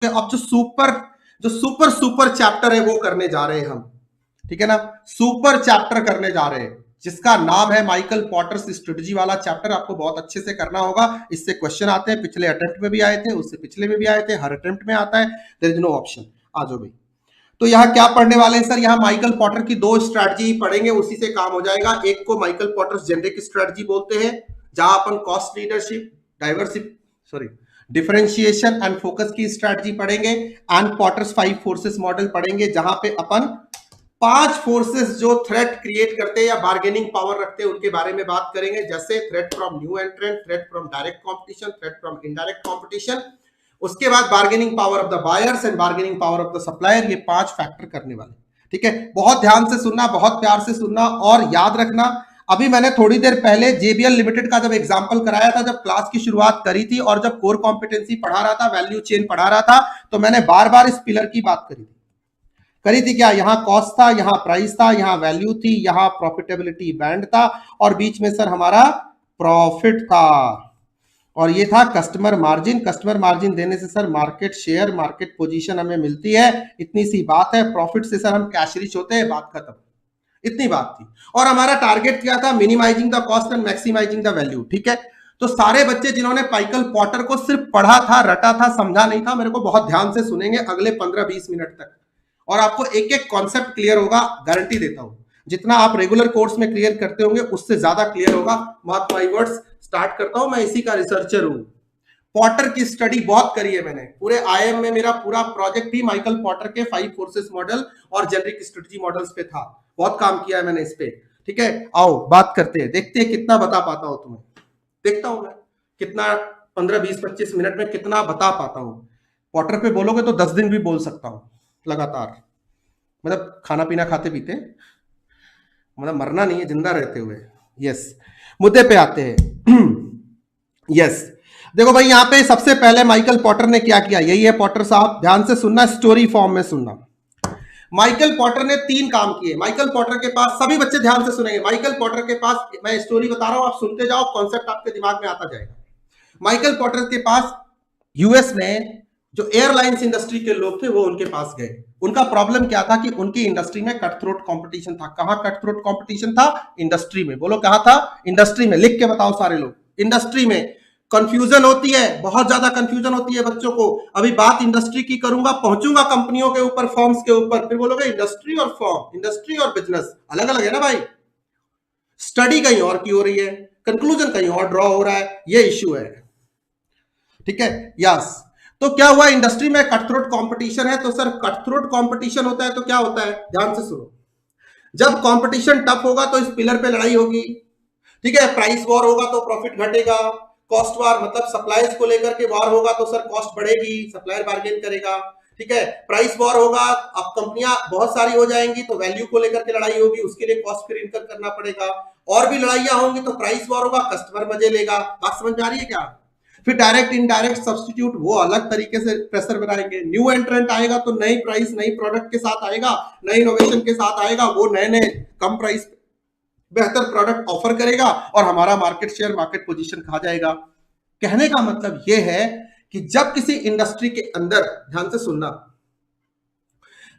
अब जो super super chapter है वो करने जा रहे हैं हम, ठीक है ना। सुपर चैप्टर करने जा रहे हैं जिसका नाम है माइकल पॉटर्स स्ट्रेटजी वाला चैप्टर। आपको बहुत अच्छे से करना होगा, इससे क्वेश्चन आते हैं, पिछले अटेम्प्ट में भी आए थे, उससे पिछले में भी आए थे, हर अटेम्प्ट में आता है, देयर इज नो ऑप्शन। आ जाओ भाई। तो यहाँ क्या पढ़ने वाले हैं सर, यहाँ माइकल पॉटर की दो स्ट्रैटेजी पढ़ेंगे, उसी से काम हो जाएगा। एक को माइकल पॉटर्स जेनरिक स्ट्रैटेजी बोलते हैं, जहां अपन cost leadership, differentiation and focus की स्ट्रैटेजी पढ़ेंगे, एंड पॉटर्स 5 फोर्सेस मॉडल पढ़ेंगे, जहां पे अपन 5 फोर्सेस जो थ्रेट क्रिएट करते हैं या बार्गेनिंग पावर रखते हैं उनके बारे में बात करेंगे, जैसे threat from new एंट्रेंट, threat from direct competition, threat from indirect competition, उसके बाद bargaining power of the buyers and bargaining power of the supplier. ये 5 फैक्टर करने वाले, ठीक है। बहुत ध्यान से सुनना, बहुत प्यार से सुनना और याद रखना। अभी मैंने थोड़ी देर पहले जेबीएल लिमिटेड का जब एग्जांपल कराया था, जब क्लास की शुरुआत करी थी और जब कोर कॉम्पिटेंसी पढ़ा रहा था, वैल्यू चेन पढ़ा रहा था, तो मैंने बार बार इस पिलर की बात करी थी क्या, यहां कॉस्ट था, यहां प्राइस था, यहां वैल्यू थी, यहां प्रॉफिटेबिलिटी बैंड था, और बीच में सर हमारा प्रॉफिट था, और ये था कस्टमर मार्जिन। कस्टमर मार्जिन देने से sir market share, market position हमें मिलती है, इतनी सी बात है। प्रॉफिट से सर हम कैश रिच होते हैं, बात खत्म, इतनी बात थी। और हमारा टारगेट क्या था, minimising the cost and maximising the value, ठीक है। तो सारे बच्चे जिन्होंने माइकल पॉटर को सिर्फ पढ़ा था, रटा था, समझा नहीं था, मेरे को बहुत ध्यान से सुनेंगे अगले 15-20 मिनट तक, और आपको एक एक कॉन्सेप्ट क्लियर होगा, गारंटी देता हूं। जितना आप रेगुलर कोर्स में क्लियर करते होंगे उससे ज्यादा क्लियर होगा। मार्क माय वर्ड्स, स्टार्ट करता हूं। मैं इसी का रिसर्चर हूं, पॉटर की स्टडी बहुत करी है मैंने, पूरे आईएम में मेरा पूरा प्रोजेक्ट ही माइकल पॉटर के 5 फोर्सेस मॉडल और जेनरिक स्ट्रेटजी मॉडल्स पे था, बहुत काम किया है मैंने इस पे, ठीक है। आओ बात करते हैं, देखते हैं कितना बता पाता हूं तुम्हें, देखता हूं मैं कितना 15-20-25 मिनट में कितना बता पाता हूं। पॉटर पे बोलोगे तो 10 दिन भी बोल सकता हूं लगातार, मतलब खाना पीना खाते पीते, मतलब मरना नहीं है, जिंदा रहते हुए। यस, मुद्दे पे आते हैं। यस, देखो भाई, यहां पे सबसे पहले माइकल पॉटर ने क्या किया, यही है पॉटर साहब, ध्यान से सुनना, स्टोरी फॉर्म में सुनना। माइकल पॉटर ने 3 काम किए। माइकल पॉटर के पास, सभी बच्चे ध्यान से सुनेंगे, माइकल पॉटर के पास, मैं स्टोरी बता रहा हूं, आप सुनते जाओ, कॉन्सेप्ट आपके दिमाग में आता जाएगा। माइकल पॉटर के पास यूएस में जो एयरलाइंस इंडस्ट्री के लोग थे वो उनके पास गए। उनका प्रॉब्लम क्या था कि उनकी इंडस्ट्री में कट थ्रोट कंपटीशन था। कहां कट थ्रोट कंपटीशन था, इंडस्ट्री में। बोलो कहां था, इंडस्ट्री में। लिख के बताओ सारे लोग, इंडस्ट्री में। कंफ्यूजन होती है, बहुत ज्यादा कंफ्यूजन होती है बच्चों को। अभी बात इंडस्ट्री की करूंगा, पहुंचूंगा कंपनियों के ऊपर, फॉर्म्स के ऊपर, फिर बोलोगे इंडस्ट्री और फॉर्म, इंडस्ट्री और बिजनेस अलग अलग है ना भाई। स्टडी कहीं और की हो रही है, कंक्लूजन कहीं और ड्रॉ हो रहा है, ये इश्यू है, ठीक है। यस, तो क्या हुआ, इंडस्ट्री में कट थ्रोट कंपटीशन है, तो सर कट थ्रोट कंपटीशन होता है तो क्या होता है, ध्यान से सुनो। जब कंपटीशन टफ होगा तो इस पिलर पे लड़ाई होगी, ठीक है। प्राइस वॉर होगा तो प्रॉफिट घटेगा, कॉस्ट वार मतलब सप्लायर्स को लेकर के वार होगा तो सर कॉस्ट बढ़ेगी, सप्लायर बार्गेन करेगा, ठीक है। प्राइस वॉर होगा, अब कंपनियां बहुत सारी हो जाएंगी तो वैल्यू को लेकर के लड़ाई होगी, उसके लिए कॉस्ट फिर इनकर करना पड़ेगा। और भी लड़ाइयां होंगी तो प्राइस वॉर होगा, कस्टमर मजे लेगा। बात समझ में आ रही है क्या। फिर डायरेक्ट इनडायरेक्ट सब्स्टिट्यूट, वो अलग तरीके से प्रेशर बनाएंगे। न्यू एंट्रेंट आएगा तो नई प्राइस, नई प्रोडक्ट के साथ आएगा, नई इनोवेशन के साथ आएगा, वो नए नए कम प्राइस बेहतर प्रोडक्ट ऑफर करेगा और हमारा मार्केट शेयर, मार्केट पोजीशन कहा जाएगा। कहने का मतलब यह है कि जब किसी इंडस्ट्री के अंदर, ध्यान से सुनना,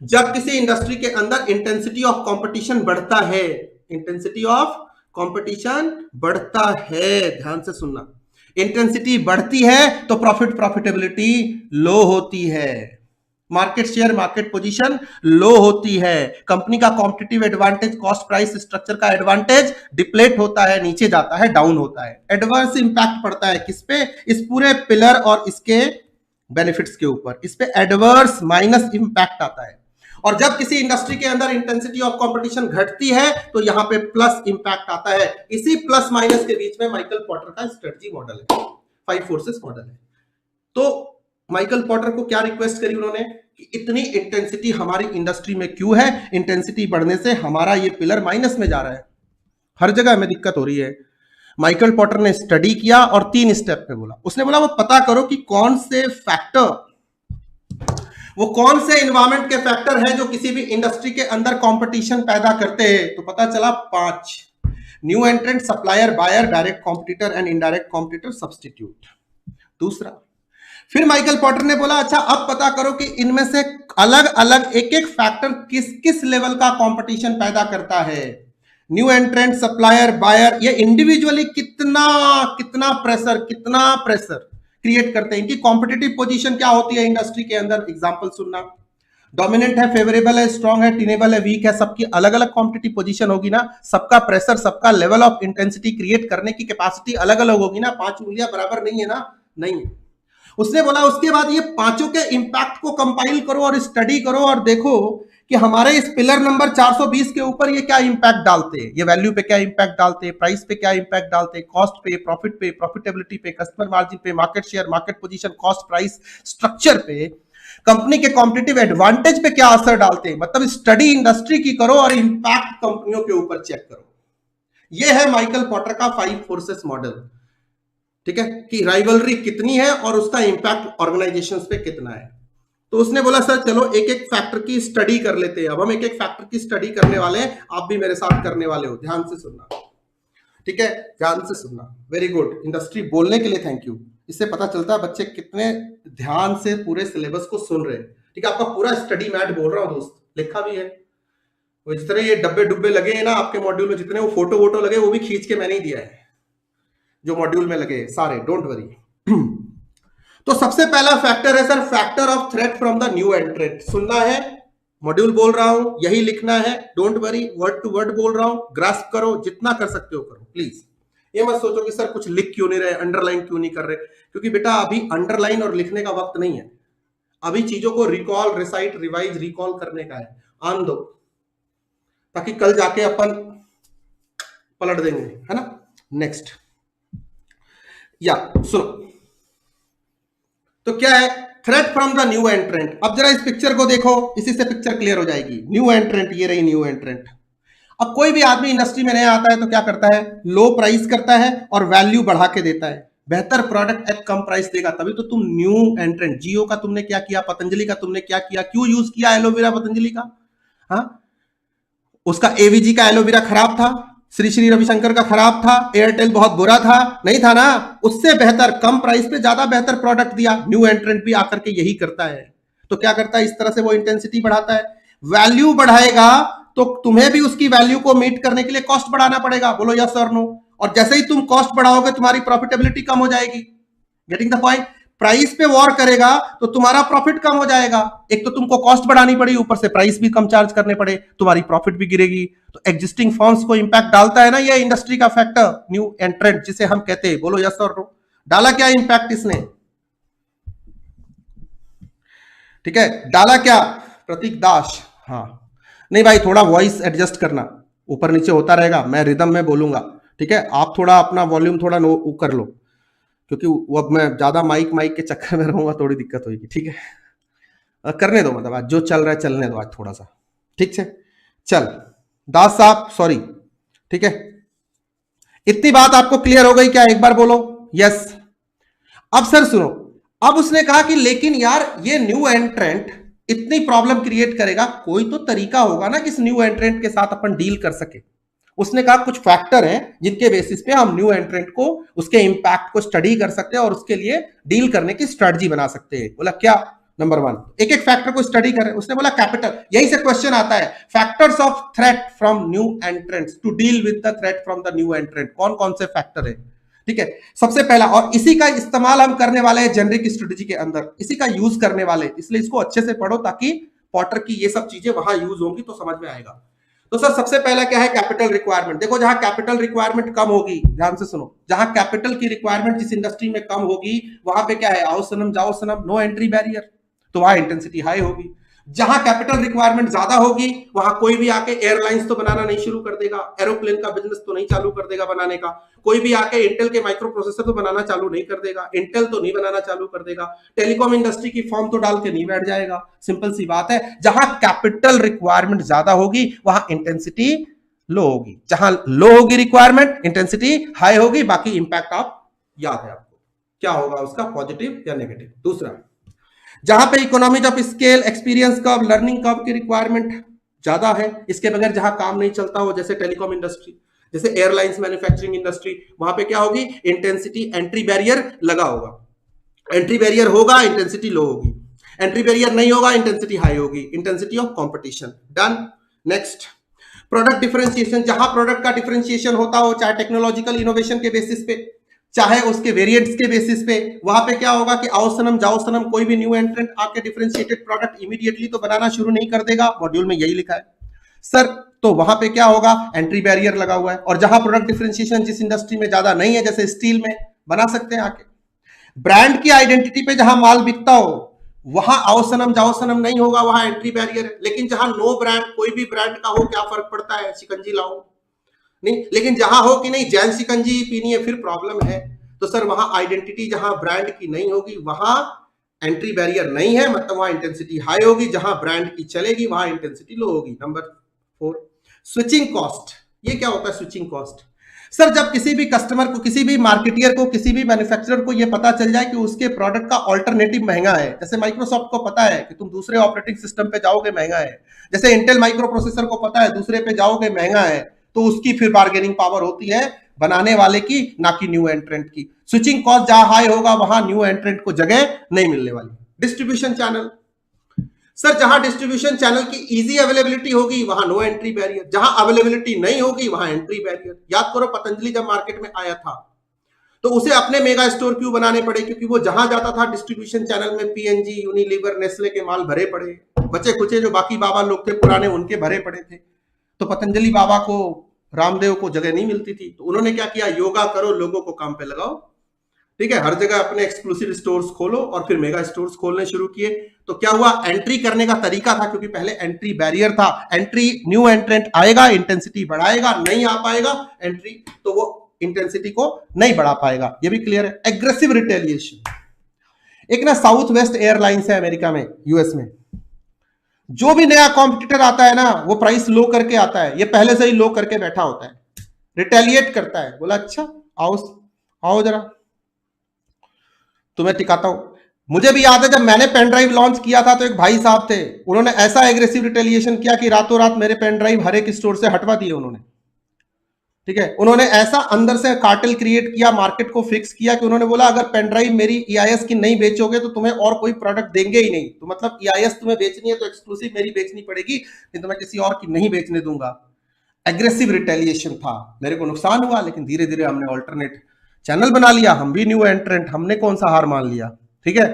जब किसी इंडस्ट्री के अंदर इंटेंसिटी ऑफ कंपटीशन बढ़ता है, इंटेंसिटी ऑफ कंपटीशन बढ़ता है, ध्यान से सुनना, इंटेंसिटी बढ़ती है तो प्रॉफिटेबिलिटी लो होती है, मार्केट शेयर, मार्केट पोजीशन लो होती है, कंपनी का competitive advantage, cost price structure का एडवांटेज डिप्लेट होता है, नीचे जाता है, डाउन होता है। एडवर्स इंपैक्ट पड़ता है किस पे, इस पूरे पिलर और इसके बेनिफिट्स के ऊपर, इस पे एडवर्स माइनस इंपैक्ट आता है। और जब किसी इंडस्ट्री के अंदर इंटेंसिटी ऑफ कंपटीशन घटती है तो यहां पे प्लस इंपैक्ट आता है। इसी प्लस माइनस के बीच में माइकल पॉटर का स्ट्रेटजी मॉडल है, 5 फोर्सेस मॉडल है। तो माइकल पॉटर को क्या रिक्वेस्ट करी उन्होंने कि इतनी इंटेंसिटी हमारी इंडस्ट्री में क्यों है, इंटेंसिटी बढ़ने से हमारा ये पिलर माइनस में जा रहा है, हर जगह हमें दिक्कत हो रही है। माइकल पॉटर ने स्टडी किया और 3 स्टेप में बोला, उसने बोला वो पता करो कि कौन से फैक्टर, वो कौन से एनवायरमेंट के फैक्टर हैं जो किसी भी इंडस्ट्री के अंदर कंपटीशन पैदा करते हैं। तो पता चला 5, new entrant, supplier, buyer, direct competitor and indirect competitor, substitute. दूसरा, फिर माइकल पॉटर ने बोला अच्छा अब पता करो कि इनमें से अलग अलग एक एक फैक्टर किस किस लेवल का कंपटीशन पैदा करता है। न्यू एंट्रेंट, सप्लायर, बायर, ये इंडिविजुअली कितना कितना प्रेशर क्रिएट करते हैं, इनकी कॉम्पिटिटिव पोजीशन क्या होती है इंडस्ट्री के अंदर। एग्जांपल सुनना, डोमिनेंट है, फेवरेबल है, स्ट्रॉन्ग है, टीनेबल है, वीक है, सबकी अलग अलग कॉम्पिटिटिव पोजीशन होगी ना, सबका प्रेशर, सबका लेवल ऑफ इंटेंसिटी क्रिएट करने की कैपेसिटी अलग अलग होगी ना, 5 उंगलियां बराबर नहीं है ना, नहीं है। उसने बोला उसके बाद ये पांचों के इंपैक्ट को कंपाइल करो और स्टडी करो और देखो कि हमारे इस पिलर नंबर 420 के ऊपर ये क्या इंपैक्ट डालते हैं, ये वैल्यू पे क्या इंपैक्ट डालते हैं, प्राइस पे क्या इंपैक्ट डालते हैं, कॉस्ट पे, प्रॉफिट पे, प्रॉफिटेबिलिटी पे, कस्टमर मार्जिन पे, market share, market position, cost price structure पे, कंपनी के कॉम्पिटिटिव एडवांटेज पे क्या असर डालते हैं। मतलब स्टडी इंडस्ट्री की करो और इंपैक्ट कंपनियों के ऊपर चेक करो। ये है माइकल पॉटर का 5 फोर्सेस मॉडल, ठीक है, कि राइवलरी कितनी है और उसका इंपैक्ट ऑर्गेनाइजेशंस पे कितना है। तो उसने बोला सर चलो एक एक फैक्टर की स्टडी कर लेते हैं। अब हम एक एक फैक्टर की स्टडी करने वाले हैं, आप भी मेरे साथ करने वाले हो, ध्यान से सुनना, ठीक है, ध्यान से सुनना। वेरी गुड, इंडस्ट्री बोलने के लिए थैंक यू। इससे पता चलता है बच्चे कितने ध्यान से पूरे सिलेबस को सुन रहे हैं, ठीक है। आपका पूरा स्टडी मैट बोल रहा हूं दोस्त, लिखा भी है। वो इस तरह ये डब्बे डुब्बे लगे हैं ना आपके मॉड्यूल में, जितने वो फोटो वोटो लगे वो भी खींच के मैंने ही दिया है, जो मॉड्यूल में लगे सारे, डोंट वरी। तो सबसे पहला फैक्टर है sir factor of threat from the new entrant. सुनना है, मॉड्यूल बोल रहा हूं, यही लिखना है, don't worry, word to word बोल रहा हूं, ग्रास्प करो, जितना कर सकते हो करो प्लीज। ये मत सोचो कि सर कुछ लिख क्यों नहीं रहे, अंडरलाइन क्यों नहीं कर रहे, क्योंकि बेटा अभी अंडरलाइन और लिखने का वक्त नहीं है, अभी चीजों को रिकॉल, रिसाइट, रिवाइज, रिकॉल करने का है। आन दो, ताकि कल जाके अपन पलट देंगे, है ना। नेक्स्ट, या सुनो, तो क्या है थ्रेट फ्रॉम द न्यू एंट्रेंट। अब जरा इस पिक्चर को देखो, इसी से पिक्चर क्लियर हो जाएगी। न्यू एंट्रेंट, ये रही न्यू एंट्रेंट। अब कोई भी आदमी इंडस्ट्री में नया आता है तो क्या करता है, लो प्राइस करता है और वैल्यू बढ़ा के देता है, बेहतर प्रोडक्ट एट कम प्राइस देगा। तभी तो तुम न्यू एंट्रेंट, जियो का तुमने क्या किया, पतंजलि का तुमने क्या किया, क्यों यूज किया एलोवेरा पतंजलि का, हाँ, उसका एवीजी का एलोवेरा खराब था, श्री श्री रविशंकर का खराब था, एयरटेल बहुत बुरा था, नहीं था ना, उससे बेहतर कम प्राइस पे ज्यादा बेहतर प्रोडक्ट दिया। न्यू एंट्रेंट भी आकर के यही करता है। तो क्या करता है, इस तरह से वो इंटेंसिटी बढ़ाता है, वैल्यू बढ़ाएगा तो तुम्हें भी उसकी वैल्यू को मीट करने के लिए कॉस्ट बढ़ाना पड़ेगा। बोलो यस और नो। और जैसे ही तुम कॉस्ट बढ़ाओगे तुम्हारी प्रॉफिटेबिलिटी कम हो जाएगी। Getting the point. प्राइस पे वॉर करेगा तो तुम्हारा प्रॉफिट कम हो जाएगा। एक तो तुमको कॉस्ट बढ़ानी पड़ी, ऊपर से प्राइस भी कम चार्ज करने पड़े, तुम्हारी प्रॉफिट भी गिरेगी। तो एग्जिस्टिंग फर्म्स को इंपैक्ट डालता है ना ये इंडस्ट्री का फैक्टर न्यू एंट्रेंट, जिसे हम कहते हैं। बोलो यस और नो। डाला क्या इंपैक्ट इसने, ठीक है, डाला क्या, प्रतीक दास, हाँ, नहीं भाई थोड़ा वॉइस एडजस्ट करना, ऊपर नीचे होता रहेगा, मैं रिदम में बोलूंगा, ठीक है। आप थोड़ा अपना वॉल्यूम थोड़ा नो कर लो, क्योंकि वो अब मैं ज्यादा माइक के चक्कर में रहूंगा, थोड़ी दिक्कत होगी, ठीक है। करने दो, मतलब आज जो चल रहा है चलने दो आज थोड़ा सा, ठीक है। चल दास साहब सॉरी, ठीक है, इतनी बात आपको क्लियर हो गई क्या, एक बार बोलो यस। अब सर सुनो, अब उसने कहा कि लेकिन यार ये न्यू एंट्रेंट इतनी प्रॉब्लम क्रिएट करेगा, कोई तो तरीका होगा ना कि इस न्यू एंट्रेंट के साथ अपन डील कर सके। उसने कहा कुछ फैक्टर हैं जिनके बेसिस पे हम न्यू एंट्रेंट को, उसके इंपैक्ट को स्टडी कर सकते हैं और उसके लिए डील करने की स्ट्रेटजी बना सकते हैं। बोला क्या, नंबर 1, एक एक फैक्टर को स्टडी करें। उसने बोला कैपिटल, यही से क्वेश्चन आता है, factors of threat from new entrants, to deal with the threat from the new entrant. कौन कौन से फैक्टर है, ठीक है। सबसे पहला, और इसी का इस्तेमाल हम करने वाले हैं जेनरिक स्ट्रेटजी के अंदर, इसी का यूज करने वाले, इसलिए इसको अच्छे से पढ़ो ताकि पॉटर की ये सब चीजें वहां यूज होंगी तो समझ में आएगा। तो सर सबसे पहला क्या है, कैपिटल रिक्वायरमेंट। देखो जहां कैपिटल रिक्वायरमेंट कम होगी, ध्यान से सुनो, जहां कैपिटल की रिक्वायरमेंट जिस इंडस्ट्री में कम होगी वहां पे क्या है, आओ सनम जाओ सनम, नो एंट्री बैरियर, तो वहां इंटेंसिटी हाई होगी। जहां कैपिटल रिक्वायरमेंट ज्यादा होगी वहां कोई भी आके एयरलाइंस तो बनाना नहीं शुरू कर देगा, एरोप्लेन का बिजनेस तो नहीं चालू कर देगा बनाने का, कोई भी आके इंटेल के माइक्रो प्रोसेसर तो बनाना चालू नहीं कर देगा, इंटेल तो नहीं बनाना चालू कर देगा, टेलीकॉम इंडस्ट्री की फॉर्म तो डाल के नहीं बैठ जाएगा। सिंपल सी बात है, जहां कैपिटल रिक्वायरमेंट ज्यादा होगी वहां इंटेंसिटी लो होगी, जहां लो होगी रिक्वायरमेंट इंटेंसिटी हाई होगी। बाकी इंपैक्ट आप याद है आपको क्या होगा उसका, पॉजिटिव या नेगेटिव। दूसरा, जहां पे economies of scale, experience curve, learning curve की रिक्वायरमेंट ज्यादा है, इसके बगैर जहां काम नहीं चलता हो, जैसे टेलीकॉम इंडस्ट्री, जैसे एयरलाइंस, मैन्युफैक्चरिंग इंडस्ट्री, वहां पे क्या होगी, इंटेंसिटी, एंट्री बैरियर लगा होगा। एंट्री बैरियर होगा, इंटेंसिटी लो होगी। एंट्री बैरियर नहीं होगा, इंटेंसिटी हाई होगी। Intensity of competition. Done. Next, product differentiation. जहां प्रोडक्ट का डिफरेंशिएशन होता हो, चाहे टेक्नोलॉजिकल इनोवेशन के बेसिस पे, चाहे उसके वेरिएंट्स के बेसिस पे, वहां पे क्या होगा कि आओ सनम जाओ सनम, कोई भी न्यू एंट्रेंट आके डिफरेंशिएटेड प्रोडक्ट इमीडिएटली तो बनाना शुरू नहीं कर देगा। मॉड्यूल में यही लिखा है सर। तो वहां पे क्या होगा, एंट्री बैरियर लगा हुआ है। और जहां प्रोडक्ट डिफरेंशिएशन जिस इंडस्ट्री में ज्यादा नहीं है, जैसे स्टील में, बना सकते हैं आके। ब्रांड की आइडेंटिटी पे जहां माल बिकता हो, वहां आओ सनम जाओ सनम नहीं होगा, वहां एंट्री बैरियर है। लेकिन जहां नो ब्रांड, कोई भी ब्रांड का हो, क्या फर्क पड़ता है, शिकंजी लाओ नहीं। लेकिन जहां हो कि नहीं जैन शिकंजी ही पीनी है, फिर प्रॉब्लम है। तो सर वहां आइडेंटिटी जहां ब्रांड की नहीं होगी, वहां एंट्री बैरियर नहीं है, मतलब वहां इंटेंसिटी हाई होगी। जहां ब्रांड की चलेगी, वहां इंटेंसिटी लो होगी। Number 4, switching cost. ये क्या होता है स्विचिंग कॉस्ट? सर जब किसी भी कस्टमर को, किसी भी मार्केटियर को, किसी भी मैन्युफैक्चरर को यह पता चल जाए कि उसके प्रोडक्ट का ऑल्टरनेटिव महंगा है, जैसे माइक्रोसॉफ्ट को पता है कि तुम दूसरे ऑपरेटिंग सिस्टम पे जाओगे महंगा है, जैसे इंटेल माइक्रो प्रोसेसर को पता है दूसरे पे जाओगे महंगा है, तो उसकी फिर बार्गेनिंग पावर होती है बनाने वाले की, ना कि न्यू एंट्रेंट की। स्विचिंग कॉस्ट जहां हाई होगा, वहां न्यू एंट्रेंट को जगह नहीं मिलने वाली। Distribution channel. सर जहां डिस्ट्रीब्यूशन चैनल की इजी अवेलेबिलिटी होगी, वहां नो एंट्री बैरियर। जहां अवेलेबिलिटी नहीं होगी, वहां एंट्री बैरियर। याद करो पतंजलि जब मार्केट में आया था, तो उसे अपने मेगा स्टोर क्यों बनाने पड़े? क्योंकि वो जहां जाता था डिस्ट्रीब्यूशन चैनल में पीएनजी, यूनिलीवर, नेस्ले के माल भरे पड़े, बचे खुचे जो बाकी बाबा लोग थे पुराने, उनके भरे पड़े थे। तो पतंजलि बाबा को, रामदेव को जगह नहीं मिलती थी। तो उन्होंने क्या किया, योगा करो, लोगों को काम पे लगाओ। ठीक है, हर जगह अपने एक्सक्लूसिव स्टोर्स खोलो और फिर मेगा स्टोर्स खोलने शुरू किए। तो क्या हुआ, एंट्री करने का तरीका था, क्योंकि पहले एंट्री बैरियर था। एंट्री, न्यू एंट्रेंट आएगा, इंटेंसिटी बढ़ाएगा, नहीं आ पाएगा एंट्री, तो वो इंटेंसिटी को नहीं बढ़ा पाएगा। ये भी क्लियर है। Aggressive retaliation. एक ना साउथ वेस्ट एयरलाइंस है अमेरिका में, यूएस में, जो भी नया कॉम्पिटिटर आता है ना, वो प्राइस लो करके आता है। ये पहले से ही लो करके बैठा होता है, रिटेलिएट करता है, बोला अच्छा आओ आओ जरा तुम्हें टिकाता हूं। मुझे भी याद है जब मैंने पेन ड्राइव लॉन्च किया था, तो एक भाई साहब थे, उन्होंने ऐसा एग्रेसिव रिटेलिएशन किया कि रातों रात मेरे पेन ड्राइव हर एक स्टोर से हटवा दिए उन्होंने। ठीक है, उन्होंने ऐसा अंदर से कार्टेल क्रिएट किया, मार्केट को फिक्स किया कि उन्होंने बोला अगर पेन ड्राइव मेरी ईआईएस की नहीं बेचोगे तो तुम्हें और कोई प्रोडक्ट देंगे ही नहीं। तो मतलब ईआईएस तुम्हें बेचनी है तो एक्सक्लूसिव मेरी बेचनी पड़ेगी, नहीं तो मैं किसी और की नहीं बेचने दूंगा। एग्रेसिव रिटेलिएशन था। मेरे को नुकसान हुआ, लेकिन धीरे धीरे हमने ऑल्टरनेट चैनल बना लिया। हम भी न्यू एंट्रेंट, हमने कौन सा हार मान लिया। ठीक है,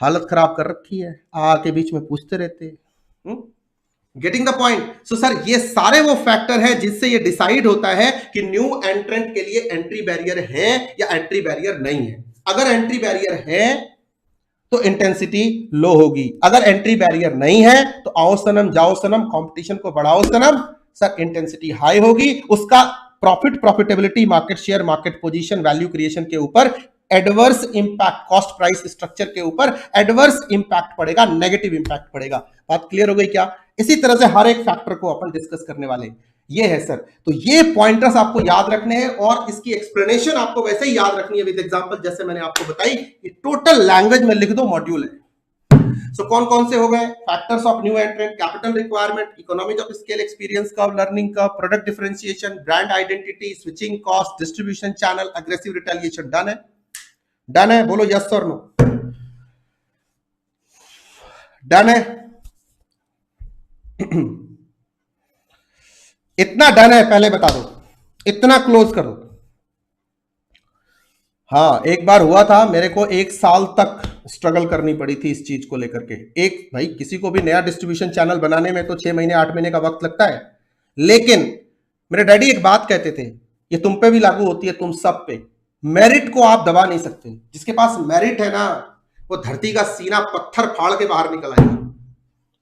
हालत खराब कर रखी है, आके बीच में पूछते रहते। Getting the point? So sir ये सारे वो फैक्टर है जिससे ये डिसाइड होता है कि न्यू एंट्रेंट के लिए एंट्री बैरियर है या एंट्री बैरियर नहीं है। अगर एंट्री बैरियर है तो इंटेंसिटी लो होगी, अगर एंट्री बैरियर नहीं है तो आओ सनम जाओ सनम, कंपटीशन को बढ़ाओ सनम, सर इंटेंसिटी हाई होगी। उसका profit, profitability, market share, market position, value creation के ऊपर adverse impact, cost price structure के ऊपर एडवर्स इंपैक्ट पड़ेगा, नेगेटिव इंपैक्ट पड़ेगा। बात क्लियर हो गई क्या? इसी तरह से हर एक फैक्टर को अपन डिस्कस करने वाले हैं। ये है सर, तो ये पॉइंटर्स आपको याद रखने हैं और इसकी एक्सप्लेनेशन आपको वैसे ही याद रखनी है विद एग्जांपल, जैसे मैंने आपको बताई। ये टोटल लैंग्वेज में लिख दो मॉड्यूल है। सो कौन कौन से हो गए? Factors of new एंट्रेंट, capital requirement, economies of scale, experience curve, learning curve, product differentiation, brand identity, switching cost, distribution channel, aggressive retaliation. Done है? डन है? बोलो यस और नो। डन है? इतना डन है पहले बता दो, इतना क्लोज करो। हाँ, एक बार हुआ था मेरे को, 1 साल तक स्ट्रगल करनी पड़ी थी इस चीज को लेकर के। एक भाई, किसी को भी नया डिस्ट्रीब्यूशन चैनल बनाने में तो 6 महीने 8 महीने का वक्त लगता है, लेकिन मेरे डैडी एक बात कहते थे, ये तुम पे भी लागू होती है, तुम सब पे, मेरिट को आप दबा नहीं सकते। जिसके पास मेरिट है ना, वो धरती का सीना पत्थर फाड़ के बाहर निकल आएगा,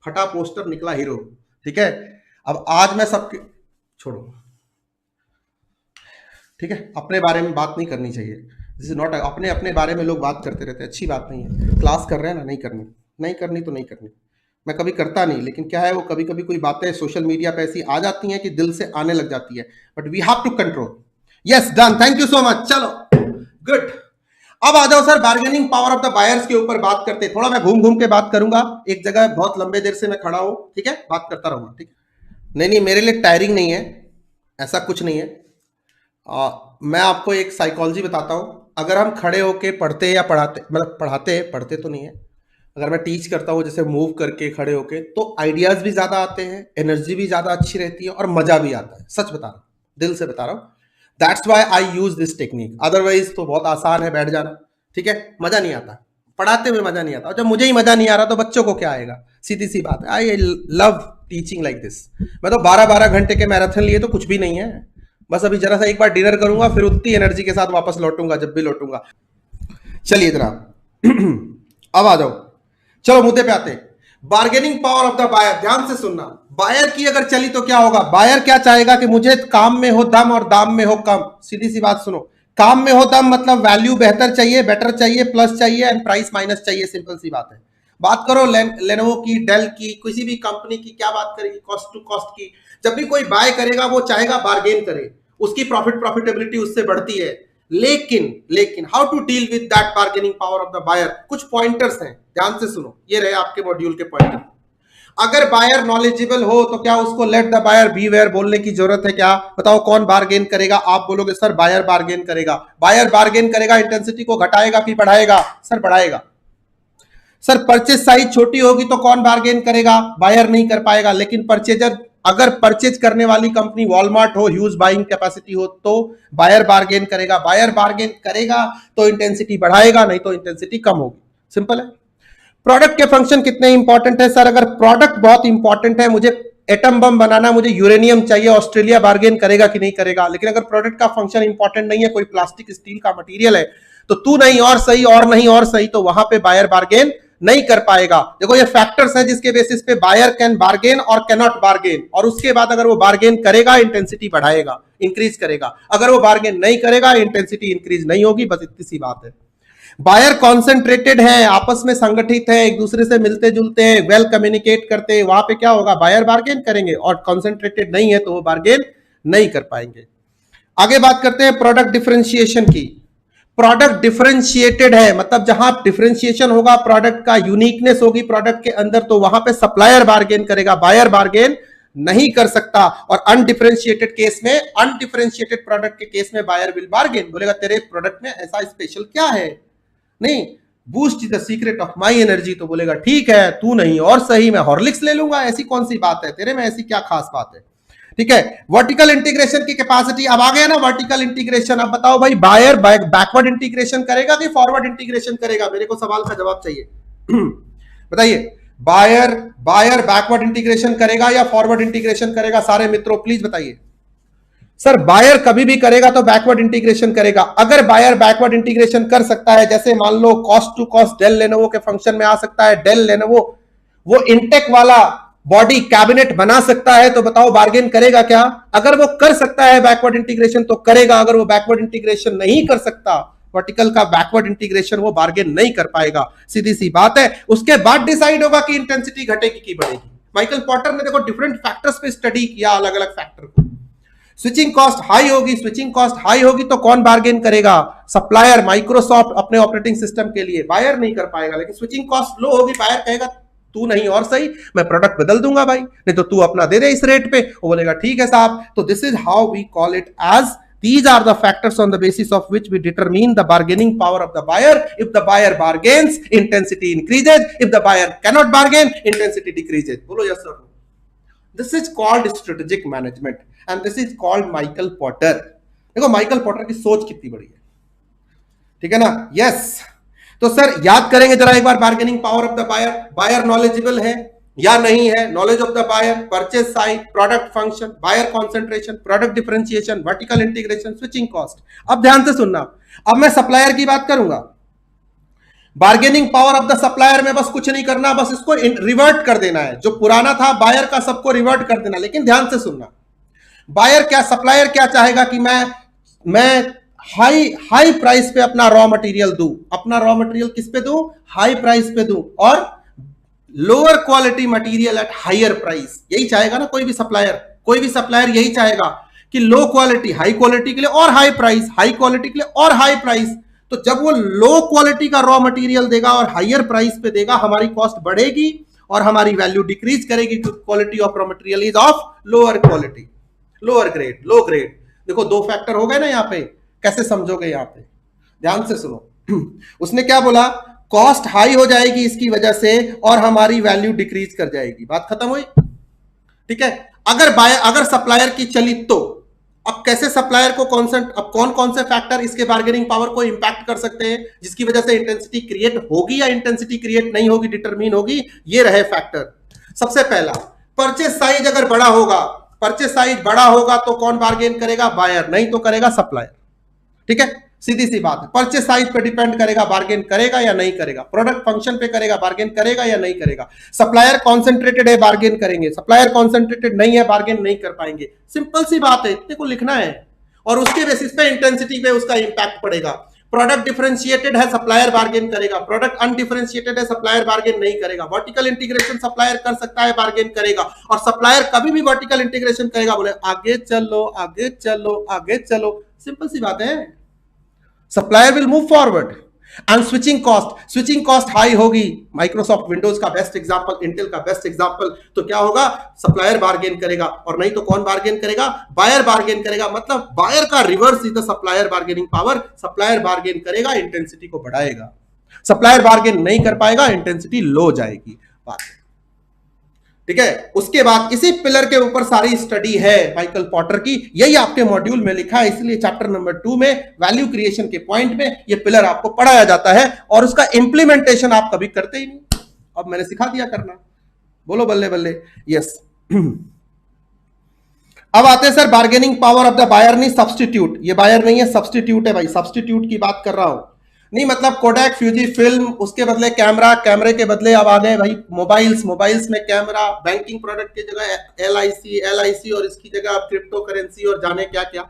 फटा पोस्टर निकला हीरो। ठीक है, अब आज मैं सबके छोड़ो, ठीक है, अपने बारे में बात नहीं करनी चाहिए। दिस इज नॉट, अपने अपने बारे में लोग बात करते रहते हैं, अच्छी बात नहीं है। क्लास कर रहे हैं ना, नहीं करनी, नहीं करनी तो नहीं करनी। मैं कभी करता नहीं, लेकिन क्या है वो कभी कभी कोई बातें सोशल मीडिया पे ऐसी आ जाती हैं कि दिल से आने लग जाती है, but we have to control. Yes, done, thank you so much. चलो गुड, अब आ जाओ sir bargaining power of the buyers के ऊपर बात करते हैं। थोड़ा मैं घूम घूम के बात करूंगा, एक जगह बहुत लंबे देर से मैं खड़ा हूं, ठीक है, बात करता रहूंगा। ठीक है, नहीं नहीं, मेरे लिए टायरिंग नहीं है, ऐसा कुछ नहीं है। मैं आपको एक साइकोलॉजी बताता हूं, अगर हम खड़े होके पढ़ते या पढ़ाते, मतलब पढ़ते तो नहीं है, अगर मैं टीच करता हूँ जैसे मूव करके खड़े होके, तो आइडियाज भी ज्यादा आते हैं, एनर्जी भी ज्यादा अच्छी रहती है और मजा भी आता है। सच बता रहा हूँ, दिल से बता रहा हूँ। That's why I use this technique. Otherwise तो बहुत आसान है बैठ जाना, ठीक है, मजा नहीं आता पढ़ाते हुए, मजा नहीं आता। और जब मुझे ही मजा नहीं आ रहा तो बच्चों को क्या आएगा? सीधी सी बात है। I love teaching like this. मैं तो 12-12 घंटे के मैराथन लिए तो कुछ भी नहीं है। बस अभी जरा सा एक बार डिनर करूंगा, फिर उतनी एनर्जी के साथ वापस लौटूंगा जब भी लौटूंगा। चलिए जनाब अब आ जाओ, चलो मुद्दे पे आते हैं। Bargaining power of the buyer, ध्यान से सुनना। बायर की अगर चली तो क्या होगा? बायर क्या चाहेगा कि मुझे काम में हो दम और दाम में हो कम। सीधी सी बात सुनो, काम में हो दम मतलब वैल्यू बेहतर चाहिए, बेटर चाहिए, प्लस चाहिए एंड प्राइस माइनस चाहिए। सिंपल सी बात है। बात करो लेनोवो की, डेल की, किसी भी कंपनी की, क्या बात करेगी? कॉस्ट टू कॉस्ट की। जब भी कोई बाय करेगा वो चाहेगा बार्गेन करे, उसकी प्रॉफिटेबिलिटी उससे बढ़ती है। लेकिन how to deal with that bargaining power of the buyer? कुछ पॉइंटर्स हैं, ध्यान से सुनो, ये रहे आपके मॉड्यूल के पॉइंटर। अगर बायर नॉलेजेबल हो तो क्या उसको let the buyer beware बोलने की जरूरत है क्या? बताओ कौन बार्गेन करेगा? आप बोलोगे सर बायर बार्गेन करेगा। बायर बार्गेन करेगा, इंटेंसिटी को घटाएगा कि बढ़ाएगा? सर बढ़ाएगा। सर परचेज साइज छोटी होगी तो कौन बार्गेन करेगा? बायर नहीं कर पाएगा। लेकिन परचेजर, अगर परचेज करने वाली कंपनी वॉलमार्ट हो, ह्यूज बाइंग कैपेसिटी हो, तो बायर बार्गेन करेगा। बायर बार्गेन करेगा तो इंटेंसिटी बढ़ाएगा, नहीं तो इंटेंसिटी कम होगी। सिंपल है। प्रोडक्ट के फंक्शन कितने इंपॉर्टेंट है? सर अगर प्रोडक्ट बहुत इंपॉर्टेंट है, मुझे एटम बम बनाना, मुझे यूरेनियम चाहिए, ऑस्ट्रेलिया बार्गेन करेगा कि नहीं करेगा? लेकिन अगर प्रोडक्ट का फंक्शन इंपॉर्टेंट नहीं है, कोई प्लास्टिक स्टील का मटेरियल है, तो तू नहीं और सही, और नहीं और सही, तो वहां पे बायर बार्गेन नहीं कर पाएगा। देखो ये फैक्टर्स हैं जिसके बेसिस पे बायर कैन बार्गेन और कैनॉट बार्गेन, और उसके बाद अगर वो बार्गेन करेगा इंटेंसिटी बढ़ाएगा, इंक्रीज करेगा। अगर वो बार्गेन नहीं करेगा इंटेंसिटी इंक्रीज नहीं होगी। बस इतनी सी बात है। बायर कॉन्सेंट्रेटेड है, आपस में संगठित है, एक दूसरे से मिलते जुलते हैं, वेल कम्युनिकेट करते हैं, वहां पे क्या होगा? बायर बार्गेन करेंगे। और कॉन्सेंट्रेटेड नहीं है तो वो बार्गेन नहीं कर पाएंगे। आगे बात करते हैं प्रोडक्ट डिफरेंशिएशन की। प्रोडक्ट डिफरेंशिएटेड है मतलब जहां डिफरेंशिएशन होगा, प्रोडक्ट का यूनिकनेस होगी प्रोडक्ट के अंदर, तो वहां पे सप्लायर बार्गेन करेगा, बायर बार्गेन नहीं कर सकता। और अनडिफरेंशिएटेड केस में, अनडिफरेंशिएटेड प्रोडक्ट के केस में बायर विल बार्गेन, बोलेगा तेरे प्रोडक्ट में ऐसा स्पेशल क्या है? नहीं, boost the secret of my energy, तो बोलेगा ठीक है, तू नहीं और सही, मैं हॉर्लिक्स ले लूंगा, ऐसी कौन सी बात है तेरे में, ऐसी क्या खास बात है? ठीक है। वर्टिकल इंटीग्रेशन की कैपेसिटी, अब आ गया ना वर्टिकल इंटीग्रेशन। अब बताओ भाई, बायर बैकवर्ड इंटीग्रेशन करेगा कि फॉरवर्ड इंटीग्रेशन करेगा? मेरे को सवाल का जवाब चाहिए। बताइए, बायर बायर बैकवर्ड इंटीग्रेशन करेगा या फॉरवर्ड इंटीग्रेशन करेगा? सारे मित्रों प्लीज बताइए। सर बायर कभी भी करेगा तो बैकवर्ड इंटीग्रेशन करेगा। अगर बायर बैकवर्ड इंटीग्रेशन कर सकता है, जैसे मान लो cost to cost Dell Lenovo के फंक्शन में आ सकता है, डेल लेनोवो वो इंटेक वाला बॉडी कैबिनेट बना सकता है, तो बताओ बार्गेन करेगा क्या? अगर वो कर सकता है बैकवर्ड इंटीग्रेशन तो करेगा, अगर वो बैकवर्ड इंटीग्रेशन नहीं कर सकता, वर्टिकल का बैकवर्ड इंटीग्रेशन, वो बार्गेन नहीं कर पाएगा। सीधी सी बात है। उसके बाद डिसाइड होगा कि इंटेंसिटी घटेगी कि बढ़ेगी। माइकल पॉटर ने देखो डिफरेंट फैक्टर्स पे स्टडी किया, अलग अलग फैक्टर को। स्विचिंग कॉस्ट हाई होगी, स्विचिंग कॉस्ट हाई होगी तो कौन बार्गेन करेगा? सप्लायर, माइक्रोसॉफ्ट अपने ऑपरेटिंग सिस्टम के लिए, बायर नहीं कर पाएगा। लेकिन स्विचिंग कॉस्ट लो होगी, बायर कहेगा तू नहीं और सही, मैं प्रोडक्ट बदल दूंगा भाई, नहीं तो तू अपना दे दे इस रेट पे। वो बोलेगा ठीक है साहब। तो this is how we call it as, these are the factors on the basis of which we determine the bargaining power of the buyer. If the buyer bargains, intensity increases. If the buyer cannot bargain, intensity decreases. बोलो yes or no? This is called strategic management and this is called Michael Porter. देखो Michael Potter की सोच कितनी बड़ी है, ठीक है ना? यस। तो सर याद करेंगे जरा एक बार, bargaining power of the buyer. Buyer knowledgeable है या नहीं है? Knowledge of the buyer, purchase side, product function, buyer concentration, product differentiation, vertical integration, switching cost. अब ध्यान से सुनना, अब मैं सप्लायर की बात करूंगा। Bargaining power of the supplier में बस कुछ नहीं करना, बस इसको रिवर्ट कर देना है, जो पुराना था बायर का सबको रिवर्ट कर देना। लेकिन ध्यान से सुनना, बायर क्या, सप्लायर क्या चाहेगा कि मैं हाई प्राइस पे अपना रॉ मटेरियल दूं। अपना रॉ मटेरियल किस पे दूं? हाई प्राइस पे दूं, और lower quality material at higher price. यही चाहेगा ना कोई भी सप्लायर, कोई भी सप्लायर यही चाहेगा कि लो क्वालिटी हाई क्वालिटी के लिए और हाई प्राइस, हाई क्वालिटी के लिए और हाई प्राइस। तो जब वो लो क्वालिटी का रॉ मटेरियल देगा और हायर प्राइस पे देगा, हमारी कॉस्ट बढ़ेगी और हमारी वैल्यू डिक्रीज करेगी, quality of raw material is of lower quality, lower grade, low grade. देखो दो फैक्टर हो गए ना यहाँ पे, कैसे समझोगे यहाँ पे? ध्यान से सुनो। उसने क्या बोला, कॉस्ट हाई हो जाएगी इसकी वजह से और हमारी वैल्यू डिक्रीज कर जाएगी, बात खत्म हुई। ठीक है, अगर सप्लायर की चली तो अब कैसे सप्लायर को अब कौन कौन से फैक्टर इसके बार्गेनिंग पावर को इंपैक्ट कर सकते हैं जिसकी वजह से इंटेंसिटी क्रिएट होगी या इंटेंसिटी क्रिएट नहीं होगी, डिटरमिन होगी। ये रहे फैक्टर। सबसे पहला, परचेस साइज अगर बड़ा होगा, परचेस साइज बड़ा होगा तो कौन बार्गेन करेगा, बायर, नहीं तो करेगा सप्लायर। ठीक है, सीधी सी बात है। परचेस साइज पे डिपेंड करेगा, बार्गेन करेगा या नहीं करेगा। प्रोडक्ट फंक्शन पे करेगा, बार्गेन करेगा या नहीं करेगा। सप्लायर कॉन्सेंट्रेटेड है, बार्गेन करेंगे। सप्लायर कॉन्सेंट्रेटेड नहीं है, बार्गेन नहीं कर पाएंगे। सिंपल सी बात है, इतने को लिखना है और उसके बेसिस पे इंटेंसिटी पे उसका इंपैक्ट पड़ेगा। प्रोडक्ट डिफरेंशिएटेड है, सप्लायर बार्गेन करेगा। प्रोडक्ट अनडिफरेंशिएटेड है, सप्लायर बार्गेन नहीं करेगा। वर्टिकल इंटीग्रेशन सप्लायर कर सकता है, बार्गेन करेगा। और सप्लायर कभी भी वर्टिकल इंटीग्रेशन करेगा, बोले आगे चलो आगे चलो आगे चलो, सिंपल सी बात है। Supplier will move forward. And switching cost high होगी। माइक्रोसॉफ्ट विंडोज का बेस्ट एग्जांपल, इंटेल का बेस्ट एग्जांपल, तो क्या होगा, सप्लायर बार्गेन करेगा और नहीं तो कौन बार्गेन करेगा, बायर बार्गेन करेगा। मतलब बायर का reverse is the supplier bargaining power. Supplier bargain करेगा, इंटेंसिटी को बढ़ाएगा। सप्लायर बार्गेन नहीं कर पाएगा, इंटेंसिटी लो जाएगी। बात, ठीक है। उसके बाद इसी पिलर के ऊपर सारी स्टडी है माइकल पॉटर की, यही आपके मॉड्यूल में लिखा है। इसलिए चैप्टर नंबर 2 में वैल्यू क्रिएशन के पॉइंट में ये पिलर आपको पढ़ाया जाता है और उसका इंप्लीमेंटेशन आप कभी करते ही नहीं। अब मैंने सिखा दिया करना, बोलो बल्ले बल्ले, यस। अब आते हैं sir bargaining power of the buyer, नहीं सब्स्टिट्यूट। ये बायर नहीं है, सब्स्टिट्यूट है भाई, सब्स्टिट्यूट की बात कर रहा हूं। नहीं मतलब कोडैक, फ्यूजी फिल्म, उसके बदले कैमरा, कैमरे के बदले अब आ गए भाई मोबाइल्स में कैमरा, बैंकिंग प्रोडक्ट की जगह एलआईसी और इसकी जगह क्रिप्टो करेंसी और जाने क्या क्या।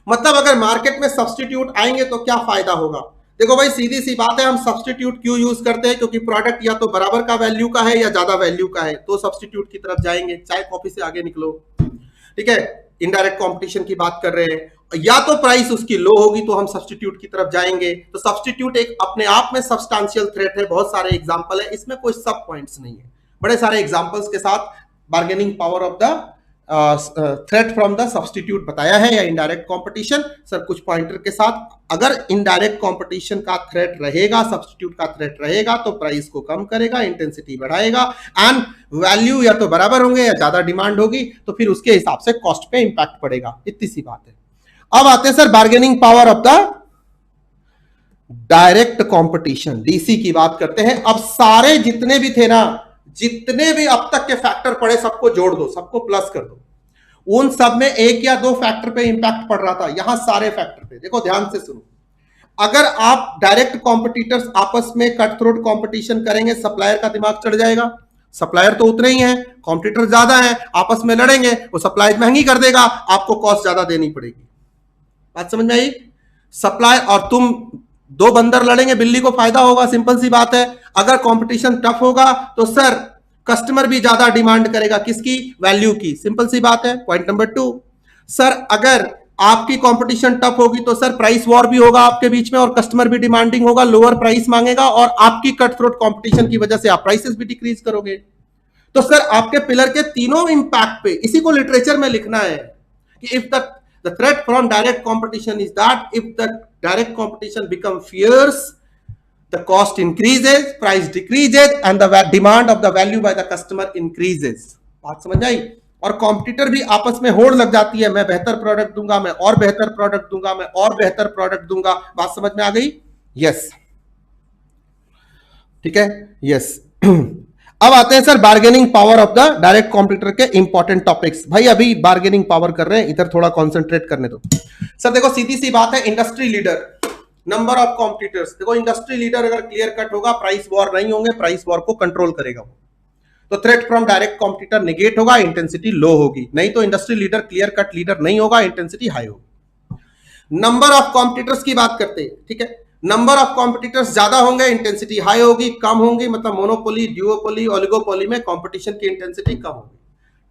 मतलब अगर मार्केट में सब्स्टिट्यूट आएंगे तो क्या फायदा होगा। देखो भाई सीधी सी बात है, हम सब्स्टिट्यूट क्यों यूज करते हैं, क्योंकि प्रोडक्ट या तो बराबर का वैल्यू का है या ज्यादा वैल्यू का है, तो सब्स्टिट्यूट की तरफ जाएंगे। चाय कॉफी से आगे निकलो, ठीक है। इनडायरेक्ट कंपटीशन की बात कर रहे हैं, या तो प्राइस उसकी लो होगी तो हम सब्स्टिट्यूट की तरफ जाएंगे। तो सब्स्टिट्यूट एक अपने आप में सब्सटेंशियल थ्रेट है, बहुत सारे एग्जांपल है, इसमें कोई सब पॉइंट्स नहीं है। बड़े सारे एग्जांपल्स के साथ bargaining power of the threat from the substitute बताया है, या इनडायरेक्ट कंपटीशन सर कुछ पॉइंटर के साथ। अगर इनडायरेक्ट कंपटीशन का थ्रेट रहेगा, सब्स्टिट्यूट का थ्रेट रहेगा, तो प्राइस को कम करेगा, इंटेंसिटी बढ़ाएगा, एंड वैल्यू या तो बराबर होंगे या ज्यादा डिमांड होगी, तो फिर उसके हिसाब से कॉस्ट पे इंपैक्ट पड़ेगा। इतनी सी बात है। अब आते हैं sir bargaining power of the direct competition, DC की बात करते हैं। अब सारे जितने भी थे ना, जितने भी अब तक के फैक्टर पड़े, सबको जोड़ दो, सबको प्लस कर दो। उन सब में एक या दो फैक्टर पे इंपैक्ट पड़ रहा था, यहां सारे फैक्टर पे। देखो ध्यान से सुनो, अगर आप डायरेक्ट कॉम्पिटिटर्स आपस में कट थ्रोट कॉम्पिटिशन करेंगे, सप्लायर का दिमाग चढ़ जाएगा। सप्लायर तो उतने ही है, कॉम्पिटिटर ज्यादा है, आपस में लड़ेंगे, वो सप्लाई महंगी कर देगा, आपको कॉस्ट ज्यादा देनी पड़ेगी। बात समझ में आई। सप्लाई और तुम दो बंदर लड़ेंगे, बिल्ली को फायदा होगा, सिंपल सी बात है। अगर कंपटीशन टफ होगा तो सर कस्टमर भी ज्यादा डिमांड करेगा, किसकी, वैल्यू की, सिंपल सी बात है। पॉइंट नंबर 2, सर अगर आपकी कंपटीशन टफ होगी तो सर प्राइस वॉर भी होगा आपके बीच में और कस्टमर भी डिमांडिंग होगा, लोअर प्राइस मांगेगा और आपकी कट थ्रोट कंपटीशन की वजह से आप प्राइसेस भी डिक्रीज करोगे। तो सर आपके पिलर के तीनों इंपैक्ट पे, इसी को लिटरेचर में लिखना है कि if the threat from direct competition is that if the direct competition become fierce, the cost increases, price decreases and the demand of the value by the customer increases। बात समझ आई। और कॉम्पिटिटर भी आपस में होड़ लग जाती है, मैं बेहतर प्रोडक्ट दूंगा, मैं और बेहतर प्रोडक्ट दूंगा, मैं और बेहतर प्रोडक्ट दूंगा। बात समझ में आ गई, यस, ठीक है, यस। अब आते हैं sir bargaining power of the direct competitor के इंपॉर्टेंट टॉपिक्स। भाई अभी बार्गेनिंग पावर कर रहे हैं, इधर थोड़ा कॉन्सेंट्रेट करने दो। सर देखो सीधी सी बात है, industry leader, number of competitors. देखो इंडस्ट्री लीडर अगर क्लियर कट होगा, प्राइस वॉर नहीं होंगे, प्राइस वॉर को कंट्रोल करेगा वो, तो threat from direct competitor negate होगा, इंटेंसिटी लो होगी। नहीं तो industry leader clear cut leader नहीं होगा, इंटेंसिटी हाई होगी। नंबर ऑफ कॉम्पिटिटर्स की बात करते हैं, ठीक है। नंबर ऑफ कॉम्पिटिटर्स ज्यादा होंगे, इंटेंसिटी हाई होगी। कम होंगी मतलब मोनोपोली, ड्यूओपोली, ओलिगोपोली में कंपटीशन की इंटेंसिटी कम होगी।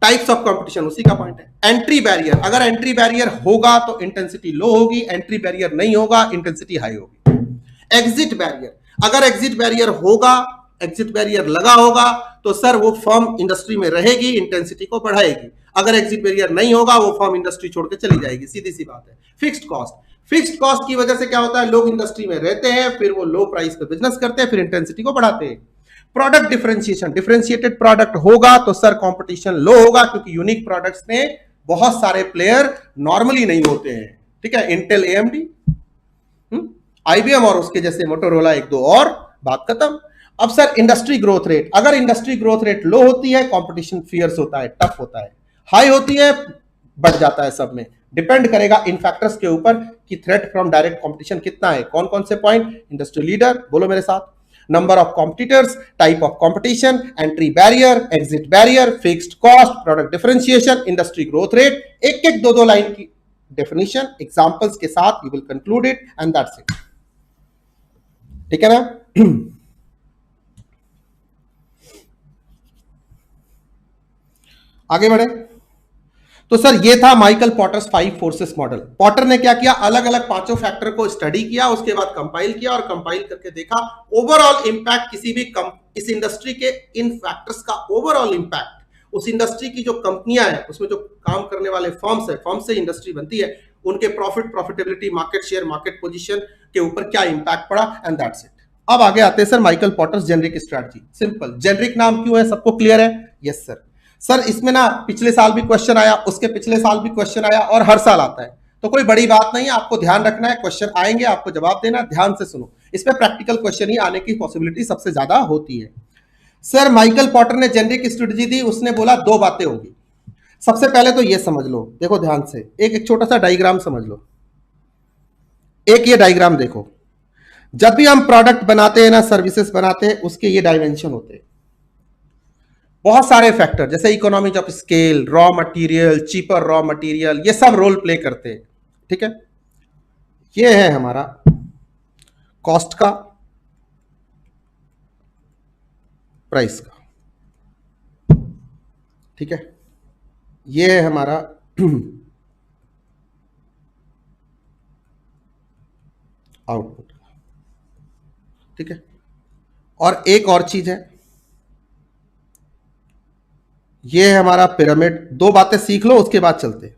टाइप्स ऑफ कंपटीशन, उसी का पॉइंट है। एंट्री बैरियर, अगर एंट्री बैरियर होगा तो इंटेंसिटी लो होगी, एंट्री बैरियर नहीं होगा, इंटेंसिटी हाई होगी। एग्जिट बैरियर, अगर एग्जिट बैरियर होगा, एग्जिट बैरियर लगा होगा तो सर वो फर्म इंडस्ट्री में रहेगी, इंटेंसिटी को बढ़ाएगी। अगर एग्जिट बैरियर नहीं होगा, वो फर्म इंडस्ट्री छोड़ के चली जाएगी, सीधी सी बात है। फिक्स्ड कॉस्ट, फिक्स्ड कॉस्ट की वजह से क्या होता है, लोग इंडस्ट्री में रहते हैं, फिर वो लो प्राइस पे बिजनेस करते हैं, फिर इंटेंसिटी को बढ़ाते हैं। प्रोडक्ट डिफरेंशिएशन, डिफरेंशिएटेड प्रोडक्ट होगा तो सर कंपटीशन लो होगा, क्योंकि यूनिक प्रोडक्ट्स में बहुत सारे प्लेयर नॉर्मली नहीं होते हैं। ठीक है, इंटेल, एएमडी, आईबीएम और उसके जैसे मोटोरोला, एक दो और, बात खत्म। अब सर इंडस्ट्री ग्रोथ रेट, अगर इंडस्ट्री ग्रोथ रेट लो होती है कंपटीशन फियर्स होता है, टफ होता है, हाई होती है बढ़ जाता है। सब में डिपेंड करेगा इन फैक्टर्स के ऊपर कि थ्रेट फ्रॉम डायरेक्ट कंपटीशन कितना है। कौन कौन से पॉइंट, इंडस्ट्री लीडर, बोलो मेरे साथ, number of competitors, type of competition, entry barrier, exit barrier, fixed cost, product differentiation, industry growth rate, एक एक दो दो लाइन की डेफिनेशन एग्जांपल्स के साथ you will conclude it and that's it. ठीक है ना। आगे बढ़े तो सर ये था Michael Porter's 5 forces model. Porter ने क्या किया, अलग अलग पांचों फैक्टर को स्टडी किया, उसके बाद कंपाइल किया और कंपाइल करके देखा ओवरऑल इंपैक्ट किसी भी इस इंडस्ट्री के इन फैक्टर्स का ओवरऑल इंपैक्ट, उस इंडस्ट्री की जो कंपनियां हैं, उसमें जो काम करने वाले फर्म्स है, फर्म से इंडस्ट्री बनती है, उनके profit, profitability, market share, market position के ऊपर क्या इंपैक्ट पड़ा, एंड दैट्स इट। अब आगे आते हैं sir Michael Porter's generic strategy. Simple, generic नाम क्यों है, सबको क्लियर है? Yes sir. सर इसमें ना पिछले साल भी क्वेश्चन आया, उसके पिछले साल भी क्वेश्चन आया और हर साल आता है, तो कोई बड़ी बात नहीं है, आपको ध्यान रखना है, क्वेश्चन आएंगे, आपको जवाब देना, ध्यान से सुनो। इसमें प्रैक्टिकल क्वेश्चन ही आने की पॉसिबिलिटी सबसे ज्यादा होती है। सर माइकल पॉटर ने जेनरिक स्ट्रेटजी दी, उसने बोला दो बातें होगी। सबसे पहले तो ये समझ लो, देखो ध्यान से, एक छोटा सा डायग्राम समझ लो। एक ये डायग्राम देखो, जब भी हम प्रोडक्ट बनाते हैं ना, सर्विसेज बनाते हैं, उसके ये डायमेंशन होते हैं। बहुत सारे फैक्टर जैसे economies of scale, raw material, cheaper raw material, ये सब रोल प्ले करते हैं। ठीक है, ये है हमारा कॉस्ट का, प्राइस का। ठीक है, ये है हमारा आउटपुट। ठीक है, और एक और चीज है, ये है हमारा पिरामिड। दो बातें सीख लो उसके बाद चलते।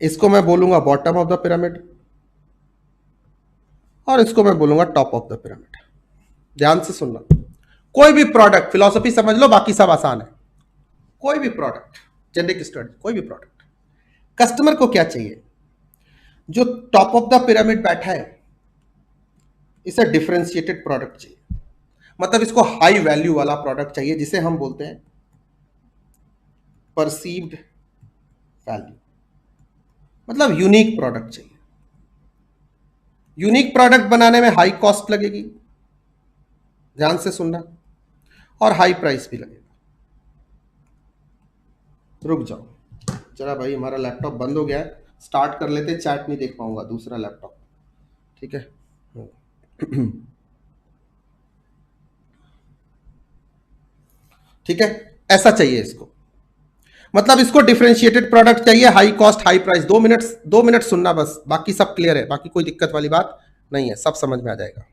इसको मैं बोलूंगा बॉटम ऑफ द पिरामिड और इसको मैं बोलूंगा टॉप ऑफ द पिरामिड। ध्यान से सुनना, कोई भी प्रोडक्ट, फिलॉसफी समझ लो, बाकी सब आसान है। कोई भी प्रोडक्ट, जेनरिक स्ट्रेटजी, कोई भी प्रोडक्ट, कस्टमर को क्या चाहिए? जो टॉप ऑफ द पिरामिड बैठा है, इसे डिफरेंशिएटेड प्रोडक्ट चाहिए, मतलब इसको हाई वैल्यू वाला प्रोडक्ट चाहिए, जिसे हम बोलते हैं परसीव्ड वैल्यू, मतलब यूनिक प्रोडक्ट चाहिए। यूनिक प्रोडक्ट बनाने में हाई कॉस्ट लगेगी, ध्यान से सुनना, और हाई प्राइस भी लगेगा। रुक जाओ जरा भाई, हमारा लैपटॉप बंद हो गया है, स्टार्ट कर लेते, चैट नहीं देख पाऊंगा दूसरा लैपटॉप। ठीक है, ठीक है, ऐसा चाहिए इसको, मतलब इसको डिफरेंशिएटेड प्रोडक्ट चाहिए, high cost high price. 2 minute सुनना बस, बाकी सब क्लियर है, बाकी कोई दिक्कत वाली बात नहीं है, सब समझ में आ जाएगा।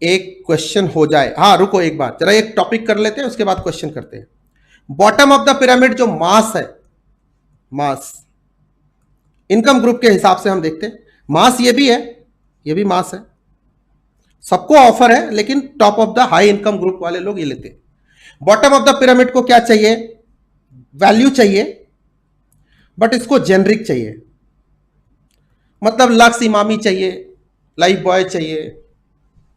एक क्वेश्चन हो जाए, हाँ रुको एक बार, जरा एक टॉपिक कर लेते हैं, उसके बाद क्वेश्चन करते हैं। बॉटम ऑफ द पिरामिड जो मास है, मास इनकम ग्रुप के हिसाब से हम देखते हैं, मास ये भी है, ये भी मास है, सबको ऑफर है, लेकिन top of the high income group वाले लोग ये लेते हैं। बॉटम ऑफ द पिरामिड को क्या चाहिए? वैल्यू चाहिए, बट इसको जेनरिक चाहिए, मतलब लक्स, इमामी चाहिए, लाइफ बॉय चाहिए,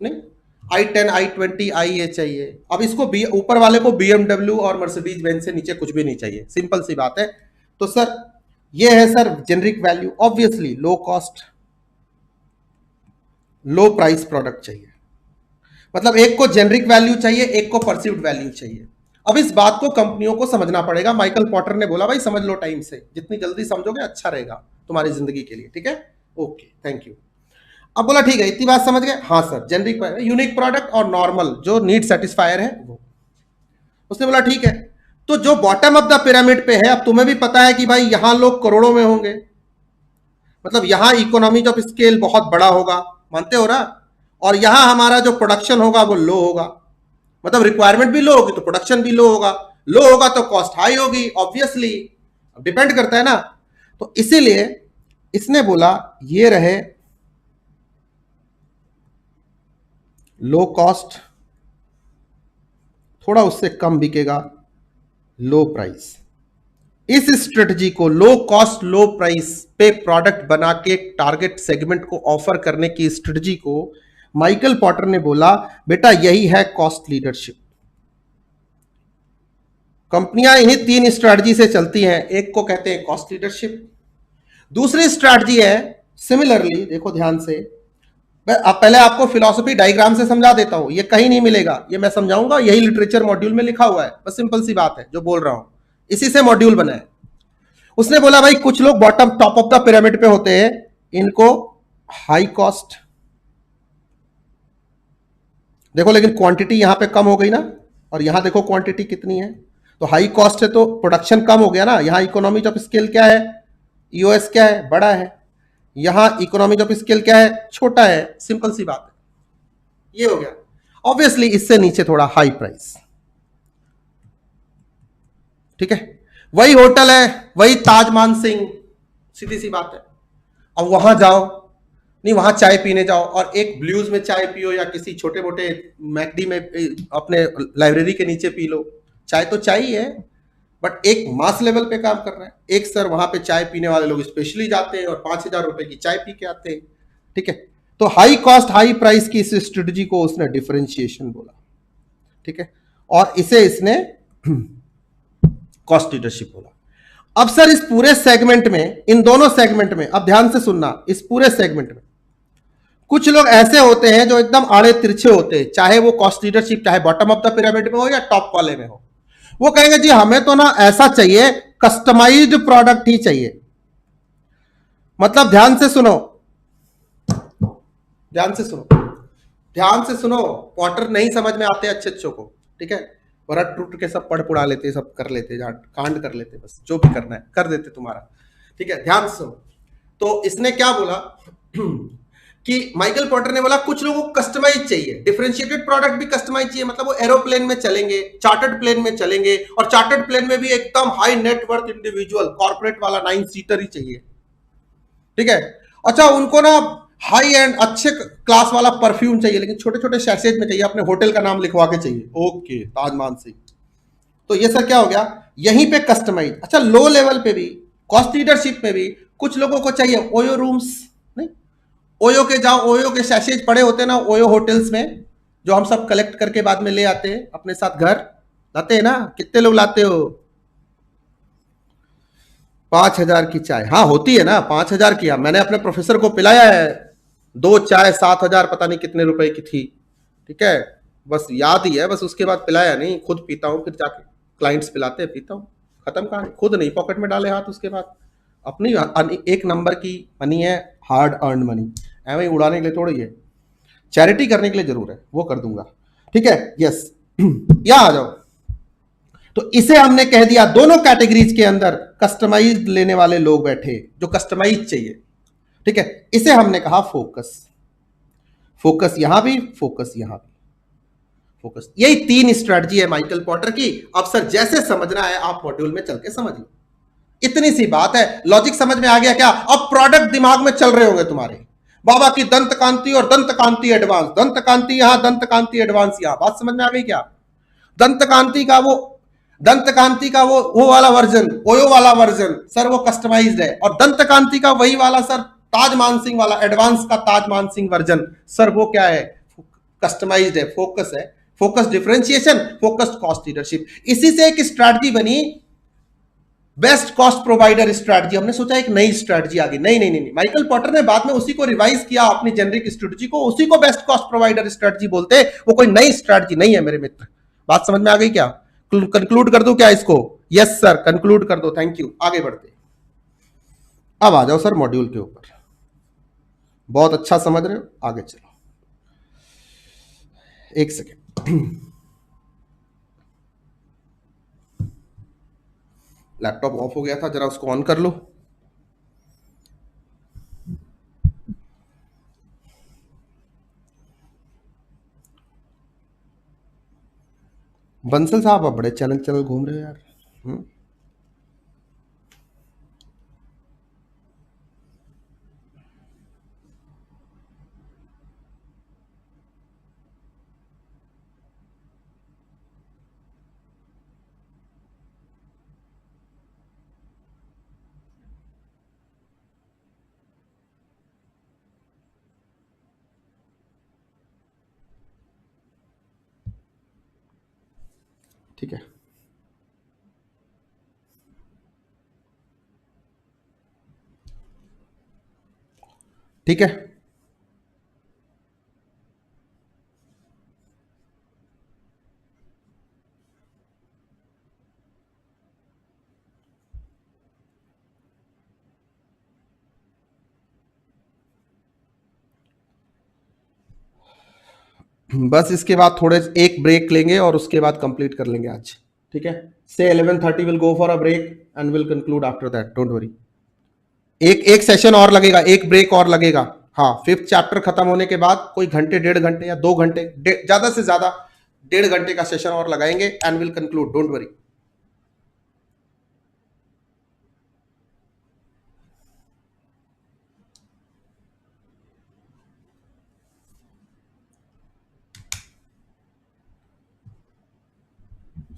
नहीं i10, i20, i चाहिए। अब इसको ऊपर वाले को BMW और मर्सिडीज बेंज से नीचे कुछ भी नहीं चाहिए, सिंपल सी बात है। तो सर ये है सर जेनरिक वैल्यू, ऑब्वियसली लो कॉस्ट लो प्राइस प्रोडक्ट चाहिए, मतलब एक को जेनरिक वैल्यू चाहिए, एक को परसीव्ड वैल्यू चाहिए। अब इस बात को कंपनियों को समझना पड़ेगा। माइकल पॉटर ने बोला भाई समझ लो टाइम से, जितनी जल्दी समझोगे अच्छा रहेगा तुम्हारी जिंदगी के लिए। ठीक है, ओके, थैंक यू। अब बोला ठीक है, इतनी बात समझ गए? हाँ सर, जेनरिक यूनिक प्रोडक्ट और नॉर्मल जो नीड सेटिस्फायर है वो। उसने बोला ठीक है, तो जो बॉटम ऑफ द पिरामिड पे है, अब तुम्हें भी पता है कि भाई यहां लोग करोड़ों में होंगे, मतलब यहां इकोनॉमी ऑफ स्केल बहुत बड़ा होगा, मानते हो ना? और यहां हमारा जो प्रोडक्शन होगा वो लो होगा, मतलब रिक्वायरमेंट भी लो होगी तो प्रोडक्शन भी लो होगा, लो होगा तो कॉस्ट हाई होगी ऑब्वियसली। अब डिपेंड करता है ना, तो इसीलिए इसने बोला ये रहे लो कॉस्ट, थोड़ा उससे कम बिकेगा लो प्राइस। इस स्ट्रेटजी को लो कॉस्ट लो प्राइस पे प्रोडक्ट बना के टारगेट सेगमेंट को ऑफर करने की स्ट्रेटजी को माइकल पॉटर ने बोला बेटा यही है कॉस्ट लीडरशिप। कंपनियां इन्हीं तीन स्ट्रेटजी से चलती हैं, एक को कहते हैं कॉस्ट लीडरशिप, दूसरी स्ट्रेटजी है सिमिलरली, देखो ध्यान से, अब पहले आपको फिलॉसफी डायग्राम से समझा देता हूं, ये कहीं नहीं मिलेगा, ये मैं समझाऊंगा, यही लिटरेचर मॉड्यूल में लिखा हुआ है, बस सिंपल सी बात है जो बोल रहा हूं, इसी से मॉड्यूल बना है। उसने बोला भाई कुछ लोग bottom top of the pyramid पे होते हैं, इनको हाई कॉस्ट, देखो लेकिन क्वांटिटी यहां पे कम हो गई ना, और यहां देखो क्वांटिटी कितनी है, तो हाई कॉस्ट है तो प्रोडक्शन कम हो गया ना, यहां इकोनॉमी ऑफ स्केल क्या है, ईओएस क्या है, बड़ा है, यहां इकोनॉमी ऑफ स्केल क्या है, छोटा है, सिंपल सी बात है, ये हो गया। ऑब्वियसली इससे नीचे थोड़ा हाई प्राइस, ठीक है, वही होटल है, वही ताज मानसिंह, सीधी सी बात है। अब वहां जाओ, नहीं वहां चाय पीने जाओ और एक ब्लूज में चाय पियो या किसी छोटे मोटे मैकडी में अपने लाइब्रेरी के नीचे पी लो, चाय तो चाय ही है, बट एक मास लेवल पे काम कर रहा है। एक सर वहां पे चाय पीने वाले लोग स्पेशली जाते हैं और 5,000 रुपए की चाय पी के आते हैं, ठीक है। तो हाई कॉस्ट हाई प्राइस की इस स्ट्रेटजी को उसने डिफरेंशिएशन बोला, ठीक है, और इसे इसने कॉस्ट लीडरशिप बोला। अब सर इस पूरे सेगमेंट में, इन दोनों सेगमेंट में, अब ध्यान से सुनना, इस पूरे सेगमेंट में कुछ लोग ऐसे होते हैं जो एकदम आड़े तिरछे होते हैं, चाहे वो कॉस्ट लीडरशिप चाहे बॉटम ऑफ द पिरामिड में हो या टॉप वाले में हो, वो कहेंगे जी हमें तो ना ऐसा चाहिए, कस्टमाइज्ड प्रोडक्ट ही चाहिए। मतलब ध्यान से सुनो, ध्यान से सुनो, ध्यान से सुनो, पॉटर नहीं समझ में आते अच्छे अच्छों को, ठीक है, रट टूट के सब पढ़ पुड़ा लेते, सब कर लेते, कांड कर लेते, बस जो भी करना है कर देते तुम्हारा, ठीक है, ध्यान से सुनो। तो इसने क्या बोला कि माइकल पॉटर ने बोला कुछ लोगों को कस्टमाइज चाहिए, डिफरेंशिएटेड प्रोडक्ट भी कस्टमाइज चाहिए, मतलब वो एरोप्लेन में चलेंगे, चार्टर्ड प्लेन में चलेंगे, और चार्टर्ड प्लेन में भी एकदम हाई नेटवर्थ इंडिविजुअल कॉर्पोरेट वाला 9 सीटर ही चाहिए, ठीक है। अच्छा उनको ना हाई एंड अच्छे क्लास वाला परफ्यूम चाहिए, लेकिन छोटे छोटे सैशेज में चाहिए, अपने होटल का नाम लिखवा के चाहिए, ओके ताज मानसिंह। तो ये सर क्या हो गया, यहीं पे कस्टमाइज। अच्छा लो लेवल पे भी, कॉस्ट लीडरशिप में भी कुछ लोगों को चाहिए ओयो रूम्स, नहीं ओयो के जाओ, ओयो के सैशेज पड़े होते हैं ना ओयो होटल्स में, जो हम सब कलेक्ट करके बाद में ले आते हैं अपने साथ घर, लाते हैं ना, कितने लोग लाते हो, 5,000 की चाय, हाँ होती है ना 5,000 की, मैंने अपने प्रोफेसर को पिलाया है, 2 चाय 7,000 पता नहीं कितने रुपए की थी, ठीक है, बस याद ही है, बस उसके बाद पिलाया नहीं, खुद पीता हूँ, फिर जाके क्लाइंट्स पिलाते हैं, पीता हूँ, खत्म कहानी, खुद नहीं पॉकेट में डाले हाथ, उसके बाद अपनी एक नंबर की मनी है, हार्ड अर्न मनी, ऐਵੇਂ ही उड़ाने के लिए थोड़ी है, चैरिटी करने के लिए जरूर है, वो कर दूंगा, ठीक है, यस। यहां आ जाओ, तो इसे हमने कह दिया दोनों कैटेगरीज के अंदर कस्टमाइज लेने वाले लोग बैठे, जो कस्टमाइज चाहिए, ठीक है, इसे हमने कहा फोकस, फोकस यहां भी, फोकस यहां भी, फोकस, यही 3 स्ट्रेटजी है माइकल पॉटर की। अब सर जैसे समझना है आप मॉड्यूल में चल के समझ लो, इतनी सी बात है, लॉजिक समझ में आ गया क्या? अब प्रोडक्ट दिमाग में चल रहे होंगे तुम्हारे, बाबा की दंत कांति और दंत कांति एडवांस, दंत कांति यहां, दंत कांति एडवांस यहां, बात समझ में आ गई क्या? दंत कांति का वो, दंत कांति का वो वाला वर्जन, ओयो वाला वर्जन सर वो कस्टमाइज्ड है, और दंत कांति का वही वाला सर ताज मानसिंह वाला एडवांस का ताज मानसिंह वर्जन सर वो क्या है, कस्टमाइज्ड है, फोकस है, focus differentiation, focused cost leadership. इसी से एक स्ट्रैटेजी बनी बेस्ट कॉस्ट प्रोवाइडर स्ट्रैटेजी, हमने सोचा एक नई स्ट्रैटेजी आ गई, नहीं नहीं नहीं, माइकल पॉटर ने बाद में उसी को रिवाइज किया अपनी जेनरिक स्ट्रैटेजी को, उसी को बेस्ट कॉस्ट प्रोवाइडर स्ट्रैटेजी बोलते, वो कोई नई स्ट्रैटेजी नहीं है मेरे मित्र, बात समझ में आ गई क्या? कंक्लूड कर दो क्या इसको? यस सर कंक्लूड कर दो, थैंक यू, आगे बढ़ते। अब आ जाओ सर मॉड्यूल के ऊपर, बहुत अच्छा समझ रहे हो, आगे चलो, एक सेकेंड, लैपटॉप ऑफ हो गया था, जरा उसको ऑन कर लो। बंसल साहब आप बड़े चैनल चैनल घूम रहे हो यार, ठीक है, ठीक है। बस इसके बाद थोड़े एक ब्रेक लेंगे और उसके बाद कंप्लीट कर लेंगे आज, ठीक है। से 11:30 will go for a break and will conclude after that, don't worry. एक एक सेशन और लगेगा, एक ब्रेक और लगेगा। हाँ, 5th चैप्टर खत्म होने के बाद कोई घंटे, 1.5 घंटे या 2 घंटे, ज्यादा से ज्यादा 1.5 घंटे का सेशन और लगाएंगे and will conclude, don't worry.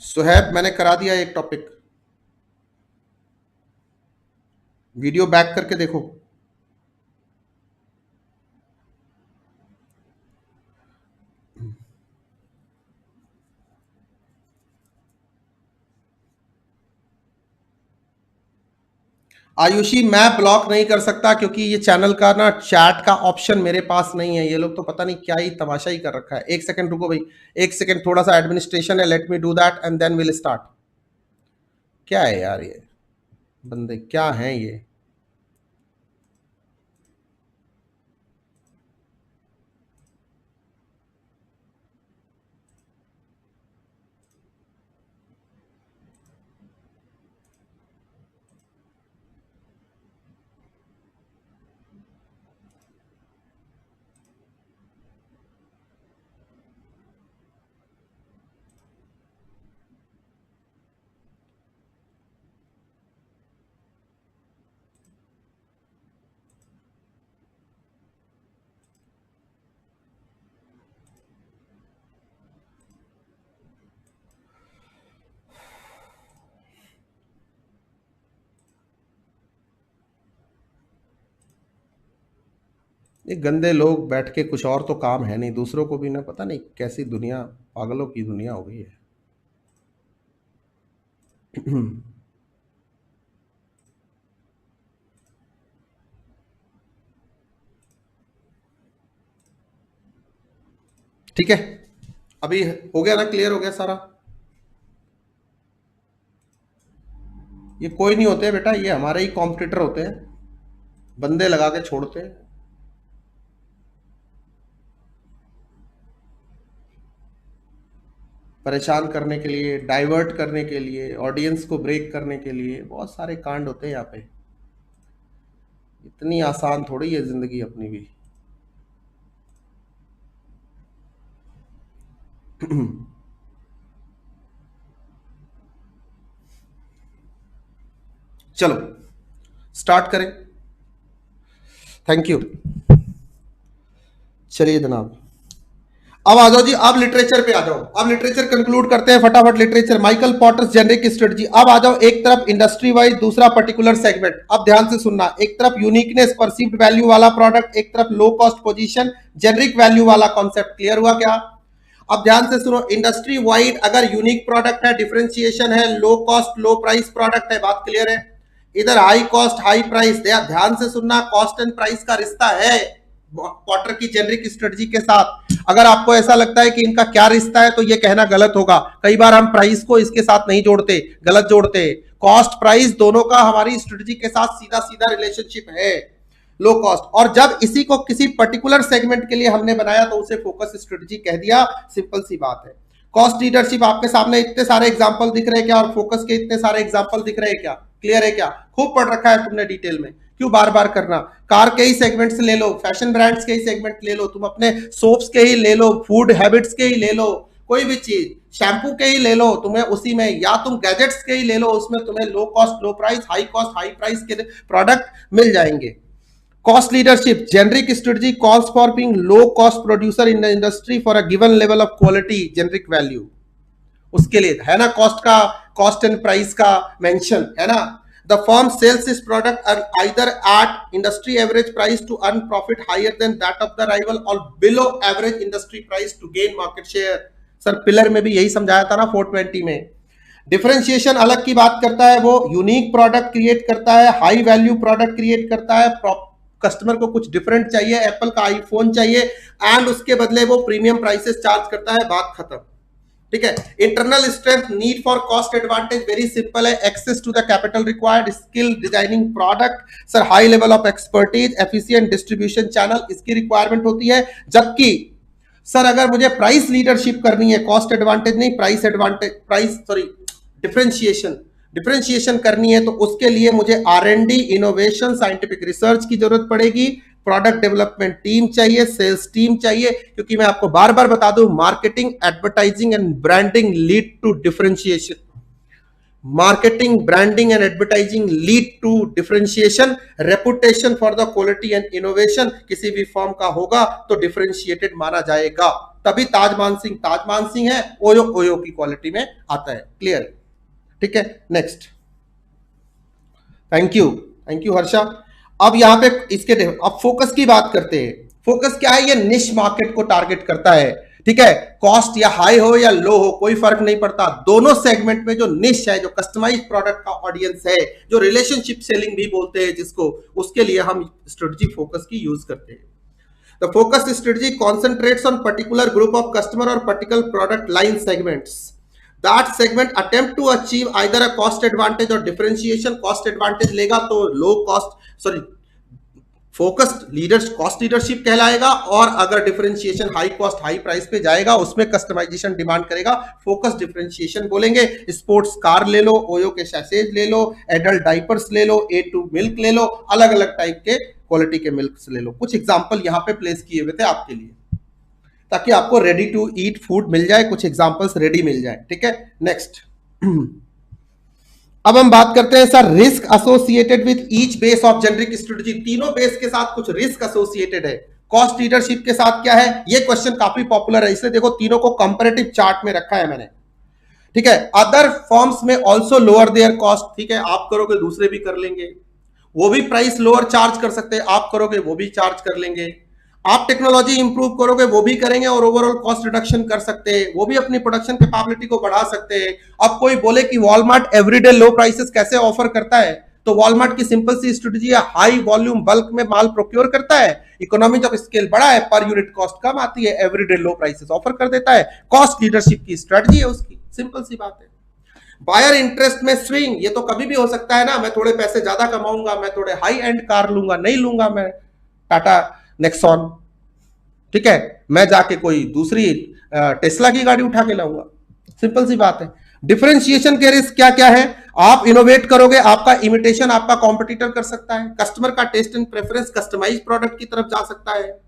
Suhaib, मैंने करा दिया एक टॉपिक, वीडियो बैक करके देखो। आयुषी, मैं ब्लॉक नहीं कर सकता क्योंकि ये चैनल का ना चैट का ऑप्शन मेरे पास नहीं है। ये लोग तो पता नहीं क्या ही तमाशा ही कर रखा है। एक सेकंड रुको भाई, एक सेकंड, थोड़ा सा एडमिनिस्ट्रेशन है, let me do that and then will start. क्या है यार ये बंदे, क्या हैं ये? ये गंदे लोग बैठ के, कुछ और तो काम है नहीं, दूसरों को भी ना, पता नहीं कैसी दुनिया, पागलों की दुनिया हो गई है। ठीक है, अभी हो गया ना, क्लियर हो गया सारा। ये कोई नहीं होते बेटा, ये हमारे ही कॉम्पिटिटर होते हैं, बंदे लगा के छोड़ते हैं। परेशान करने के लिए, डाइवर्ट करने के लिए, ऑडियंस को ब्रेक करने के लिए, बहुत सारे कांड होते हैं यहाँ पे। इतनी आसान थोड़ी है जिंदगी अपनी भी। चलो स्टार्ट करें। Thank you. चलिए जनाब, अब आ जाओ जी, अब लिटरेचर पे आ जाओ। अब लिटरेचर कंक्लूड करते हैं फटाफट। Literature, Michael Porter's generic strategy. अब आ जाओ, एक तरफ इंडस्ट्री वाइज, दूसरा पर्टिकुलर सेगमेंट। अब ध्यान से सुनना, एक तरफ यूनिकनेस, परसीव्ड वैल्यू वाला प्रोडक्ट, एक तरफ low cost position, generic value वाला कॉन्सेप्ट। क्लियर हुआ क्या? अब ध्यान से सुनो, इंडस्ट्री वाइड अगर यूनिक प्रोडक्ट है, डिफरेंशिएशन है, low cost low price product है, बात क्लियर है। इधर हाई कॉस्ट हाई प्राइस, ध्यान से सुनना, कॉस्ट एंड प्राइस का रिश्ता है पॉटर की जेनरिक स्ट्रेटजी के साथ। अगर आपको ऐसा लगता है कि इनका क्या रिश्ता है तो ये कहना गलत होगा। कई बार हम प्राइस को इसके साथ नहीं जोड़ते, गलत जोड़ते। कॉस्ट प्राइस दोनों का हमारी स्ट्रेटजी के साथ सीधा सीधा रिलेशनशिप है, लो कॉस्ट। और जब इसी को किसी पर्टिकुलर सेगमेंट के लिए हमने बनाया तो उसे फोकस स्ट्रेटजी कह दिया, सिंपल सी बात है। कॉस्ट लीडरशिप, आपके सामने इतने सारे एग्जांपल दिख रहे हैं क्या? और फोकस के इतने सारे एग्जांपल दिख रहे हैं क्या? क्लियर है क्या? खूब पढ़ रखा है तुमने डिटेल में, क्यों बार बार करना? कार के ही सेगमेंट्स ले लो, फैशन ब्रांड्स के ही सेगमेंट ले लो, तुम अपने सोप्स के ही ले लो, फूड हैबिट्स के ही ले लो, कोई भी चीज, शैम्पू के ही ले लो, तुम्हें उसी में, या तुम गैजेट्स के ही ले लो, उसमें तुम्हें लो cost low price, high cost high price के प्रोडक्ट मिल जाएंगे। Cost leadership, generic strategy calls for being low cost producer in the industry for a given level of quality, generic value. उसके लिए है ना कॉस्ट का, कॉस्ट एंड प्राइस का mention है ना। The firm sells its product either at industry average price to earn profit higher than that of the rival or below average industry price to gain market share. Sir pillar में भी यही समझाया था ना 420 में। Differentiation अलग की बात करता है, वो यूनिक प्रोडक्ट क्रिएट करता है, हाई वैल्यू प्रोडक्ट क्रिएट करता है, कस्टमर को कुछ डिफरेंट चाहिए, एप्पल का आईफोन चाहिए एंड उसके बदले वो प्रीमियम प्राइसेस चार्ज करता है, बात खत्म। ठीक है। Internal strength, need for cost advantage, very simple है, access to the capital required, skill designing product, sir high level of expertise, efficient distribution channel, इसकी रिक्वायरमेंट होती है। जबकि सर अगर मुझे प्राइस लीडरशिप करनी है, कॉस्ट एडवांटेज नहीं, प्राइस एडवांटेज, डिफरेंशिएशन करनी है, तो उसके लिए मुझे R&D, इनोवेशन, साइंटिफिक रिसर्च की जरूरत पड़ेगी, प्रोडक्ट डेवलपमेंट टीम चाहिए, सेल्स टीम चाहिए, क्योंकि मैं आपको बार बार बता दूं, marketing, advertising and branding lead to differentiation. Marketing, branding and advertising lead to differentiation. Reputation for the quality and innovation किसी भी फॉर्म का होगा तो डिफरेंशिएटेड माना जाएगा, तभी ताजमान सिंह है, ओयो की क्वालिटी में आता है। क्लियर? ठीक है, नेक्स्ट। Thank you Harsha. अब यहां पे इसके अब फोकस की बात करते हैं। फोकस क्या है? ये निश मार्केट को टारगेट करता है। ठीक है, कॉस्ट या हाई हो या लो हो कोई फर्क नहीं पड़ता, दोनों सेगमेंट में जो निश है, जो कस्टमाइज प्रोडक्ट का ऑडियंस है, जो रिलेशनशिप सेलिंग भी बोलते हैं जिसको, उसके लिए हम स्ट्रेटजी फोकस की यूज करते हैं। The focus strategy concentrates on particular group of customer और particular product line segments. That segment attempt to achieve either a cost advantage or differentiation. Cost advantage लेगा तो low cost, sorry, focused leaders cost leadership कहलाएगा, और अगर differentiation high cost high price पे जाएगा उसमें customization demand करेगा, focus differentiation बोलेंगे। स्पोर्ट्स कार ले लो, ओयो के सैसेज ले लो, एडल्ट डाइपर्स ले लो, A2 मिल्क ले लो, अलग अलग टाइप के क्वालिटी के मिल्क ले लो। कुछ एग्जाम्पल यहाँ पे प्लेस किए हुए थे आपके लिए ताकि आपको रेडी टू ईट फूड मिल जाए, कुछ एग्जांपल्स रेडी मिल जाए। ठीक है, नेक्स्ट। अब हम बात करते हैं sir risk associated with each base of generic strategy. तीनों बेस के साथ कुछ रिस्क एसोसिएटेड है। कॉस्ट लीडरशिप के साथ क्या है? ये क्वेश्चन काफी पॉपुलर है, इसलिए देखो तीनों को कंपैरेटिव चार्ट में रखा है मैंने। ठीक है, अदर फॉर्म्स में ऑल्सो लोअर देयर कॉस्ट। ठीक है, आप करोगे दूसरे भी कर लेंगे, वो भी प्राइस लोअर चार्ज कर सकते हैं, आप करोगे वो भी चार्ज कर लेंगे। आप टेक्नोलॉजी इंप्रूव करोगे वो भी करेंगे, और ओवरऑल कॉस्ट रिडक्शन कर सकते हैं, वो भी अपनी प्रोडक्शन कैपेबिलिटी को बढ़ा सकते हैं। अब कोई बोले कि वॉलमार्ट एवरीडे लो प्राइसेस कैसे ऑफर करता है, तो वॉलमार्ट की सिंपल सी स्ट्रेटजी है, हाई वॉल्यूम बल्क में माल प्रोक्योर करता है, इकोनॉमीज ऑफ स्केल बड़ा है, पर यूनिट कॉस्ट कम आती है, एवरीडे लो प्राइसेस ऑफर कर देता है। कॉस्ट लीडरशिप की स्ट्रेटजी है उसकी, सिंपल सी बात है। बायर इंटरेस्ट में स्विंग, ये तो कभी भी हो सकता है ना, मैं थोड़े पैसे ज्यादा कमाऊंगा, मैं थोड़े हाई एंड कार लूंगा, नहीं लूंगा मैं टाटा नेक्सॉन, ठीक है, मैं जाके कोई दूसरी टेस्ला की गाड़ी उठा के लाऊंगा, सिंपल सी बात है। डिफरेंशिएशन के रिस्क क्या क्या है? आप इनोवेट करोगे, आपका इमिटेशन आपका कॉम्पिटिटर कर सकता है, कस्टमर का taste and preference customise product की तरफ जा सकता है।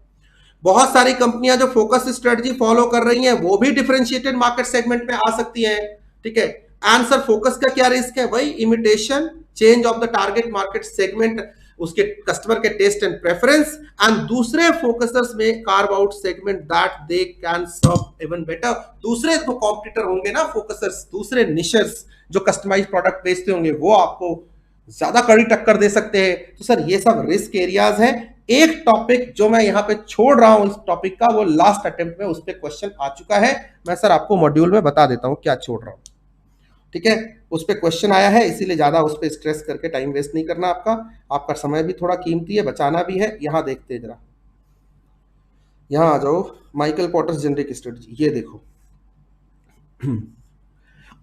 बहुत सारी कंपनियां जो फोकस स्ट्रेटजी फॉलो कर रही हैं वो भी डिफरेंशिएटेड मार्केट सेगमेंट में आ सकती हैं। ठीक है, आंसर फोकस का क्या रिस्क है? वही imitation, change of the target market segment, उसके कस्टमर के टेस्ट एंड प्रेफरेंस, एंड दूसरे फोकसर्स में carve out segment that they can serve even better. दूसरे तो कॉम्पिटिटर होंगे ना फोकसर्स, दूसरे निशर्स जो कस्टमाइज प्रोडक्ट बेचते होंगे, वो आपको ज्यादा कड़ी टक्कर दे सकते हैं। तो सर ये सब रिस्क एरियाज है। एक टॉपिक जो मैं यहाँ पे छोड़ रहा हूं इस टॉपिक का, वो लास्ट अटेम्प्ट में उस पर क्वेश्चन आ चुका है, मैं सर आपको मॉड्यूल में बता देता हूं क्या छोड़ रहा हूं। ठीक है, उस पर क्वेश्चन आया है, इसीलिए ज्यादा उस पर स्ट्रेस करके टाइम वेस्ट नहीं करना, आपका समय भी थोड़ा कीमती है, बचाना भी है। यहां देखते हैं जरा, यहां आ जाओ, माइकल पोर्टर्स जेनरिक स्ट्रेटजी, ये देखो,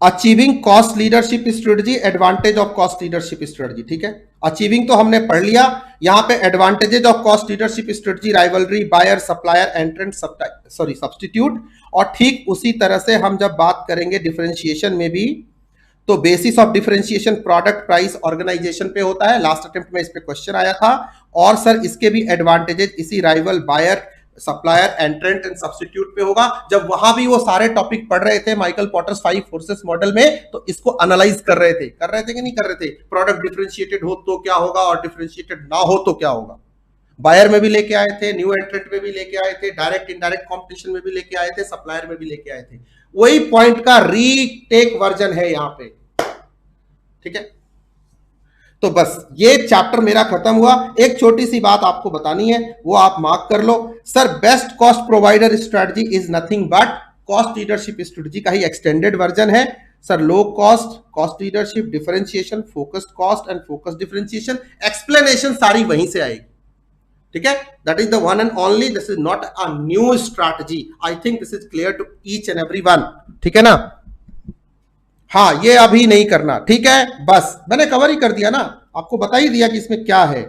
achieving cost leadership strategy, advantage of cost leadership strategy. ठीक है, अचीविंग तो हमने पढ़ लिया, यहां पे advantages of cost leadership strategy, rivalry, buyer, supplier, entrant, substitute. और ठीक उसी तरह से हम जब बात करेंगे डिफरेंशिएशन में भी, तो basis of differentiation product, price, organisation पे होता है। लास्ट अटेम्प्ट में इस पे क्वेश्चन आया था। और सर इसके भी एडवांटेजेस इसी rival, buyer, supplier, entrant and substitute पे होगा। जब वहां भी वो सारे टॉपिक पढ़ रहे थे माइकल पोर्टर्स 5 फोर्सेस मॉडल में, तो इसको एनालाइज कर रहे थे कि नहीं कर रहे थे? प्रोडक्ट डिफरेंशिएटेड हो तो क्या होगा, और डिफरेंशिएटेड ना हो तो क्या होगा। बायर में भी लेके आए थे, न्यू एंट्रेंट में भी लेके आए थे, डायरेक्ट इनडायरेक्ट कॉम्पिटिशन में भी लेके आए थे, सप्लायर में भी लेके आए थे। वही पॉइंट का रीटेक वर्जन है यहाँ पे। ठीक है, तो बस ये चैप्टर मेरा खत्म हुआ। एक छोटी सी बात आपको बतानी है, वो आप मार्क कर लो। Sir best cost provider strategy is nothing but cost leadership strategy का ही एक्सटेंडेड वर्जन है। Sir low cost, cost leadership, differentiation, focused cost and focused differentiation, explanation सारी वहीं से आएगी, ठीक है। That is the one and only, this is not a new strategy, I think this is clear to each and every one, ठीक है ना। हाँ, ये अभी नहीं करना, ठीक है, बस मैंने कवर ही कर दिया ना, आपको बता ही दिया कि इसमें क्या है,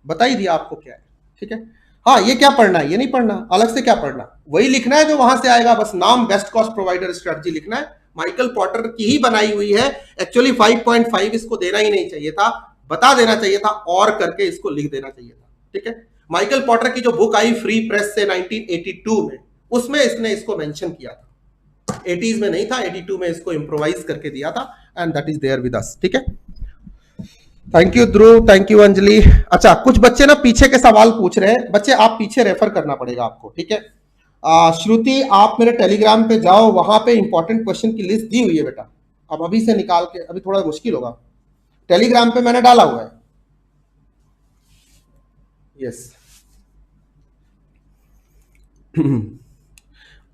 बता ही दिया आपको क्या है, ठीक है। हाँ, ये क्या पढ़ना है, ये नहीं पढ़ना, अलग से क्या पढ़ना, वही लिखना है जो वहां से आएगा, बस नाम बेस्ट कॉस्ट प्रोवाइडर स्ट्रेटजी लिखना है, माइकल पॉटर की ही बनाई हुई है। एक्चुअली 5.5 इसको देना ही नहीं चाहिए था, बता देना चाहिए था, और करके इसको लिख देना चाहिए था, ठीक है। माइकल पॉटर की जो बुक आई फ्री प्रेस से 1982 में, उसमें इसने इसको मेंशन किया था, 80s में नहीं था, 82 में इसको इम्प्रोवाइज करके दिया था, and that is there with us, ठीक है। Thank you Dhruv, thank you Anjali. अच्छा, कुछ बच्चे ना पीछे के सवाल पूछ रहे हैं, बच्चे आप पीछे रेफर करना पड़ेगा आपको, ठीक है। श्रुति, आप मेरे टेलीग्राम पे जाओ, वहां पे इंपॉर्टेंट क्वेश्चन की लिस्ट दी हुई है बेटा, अब अभी से निकाल के, अभी थोड़ा मुश्किल होगा, टेलीग्राम पे मैंने डाला हुआ है, यस।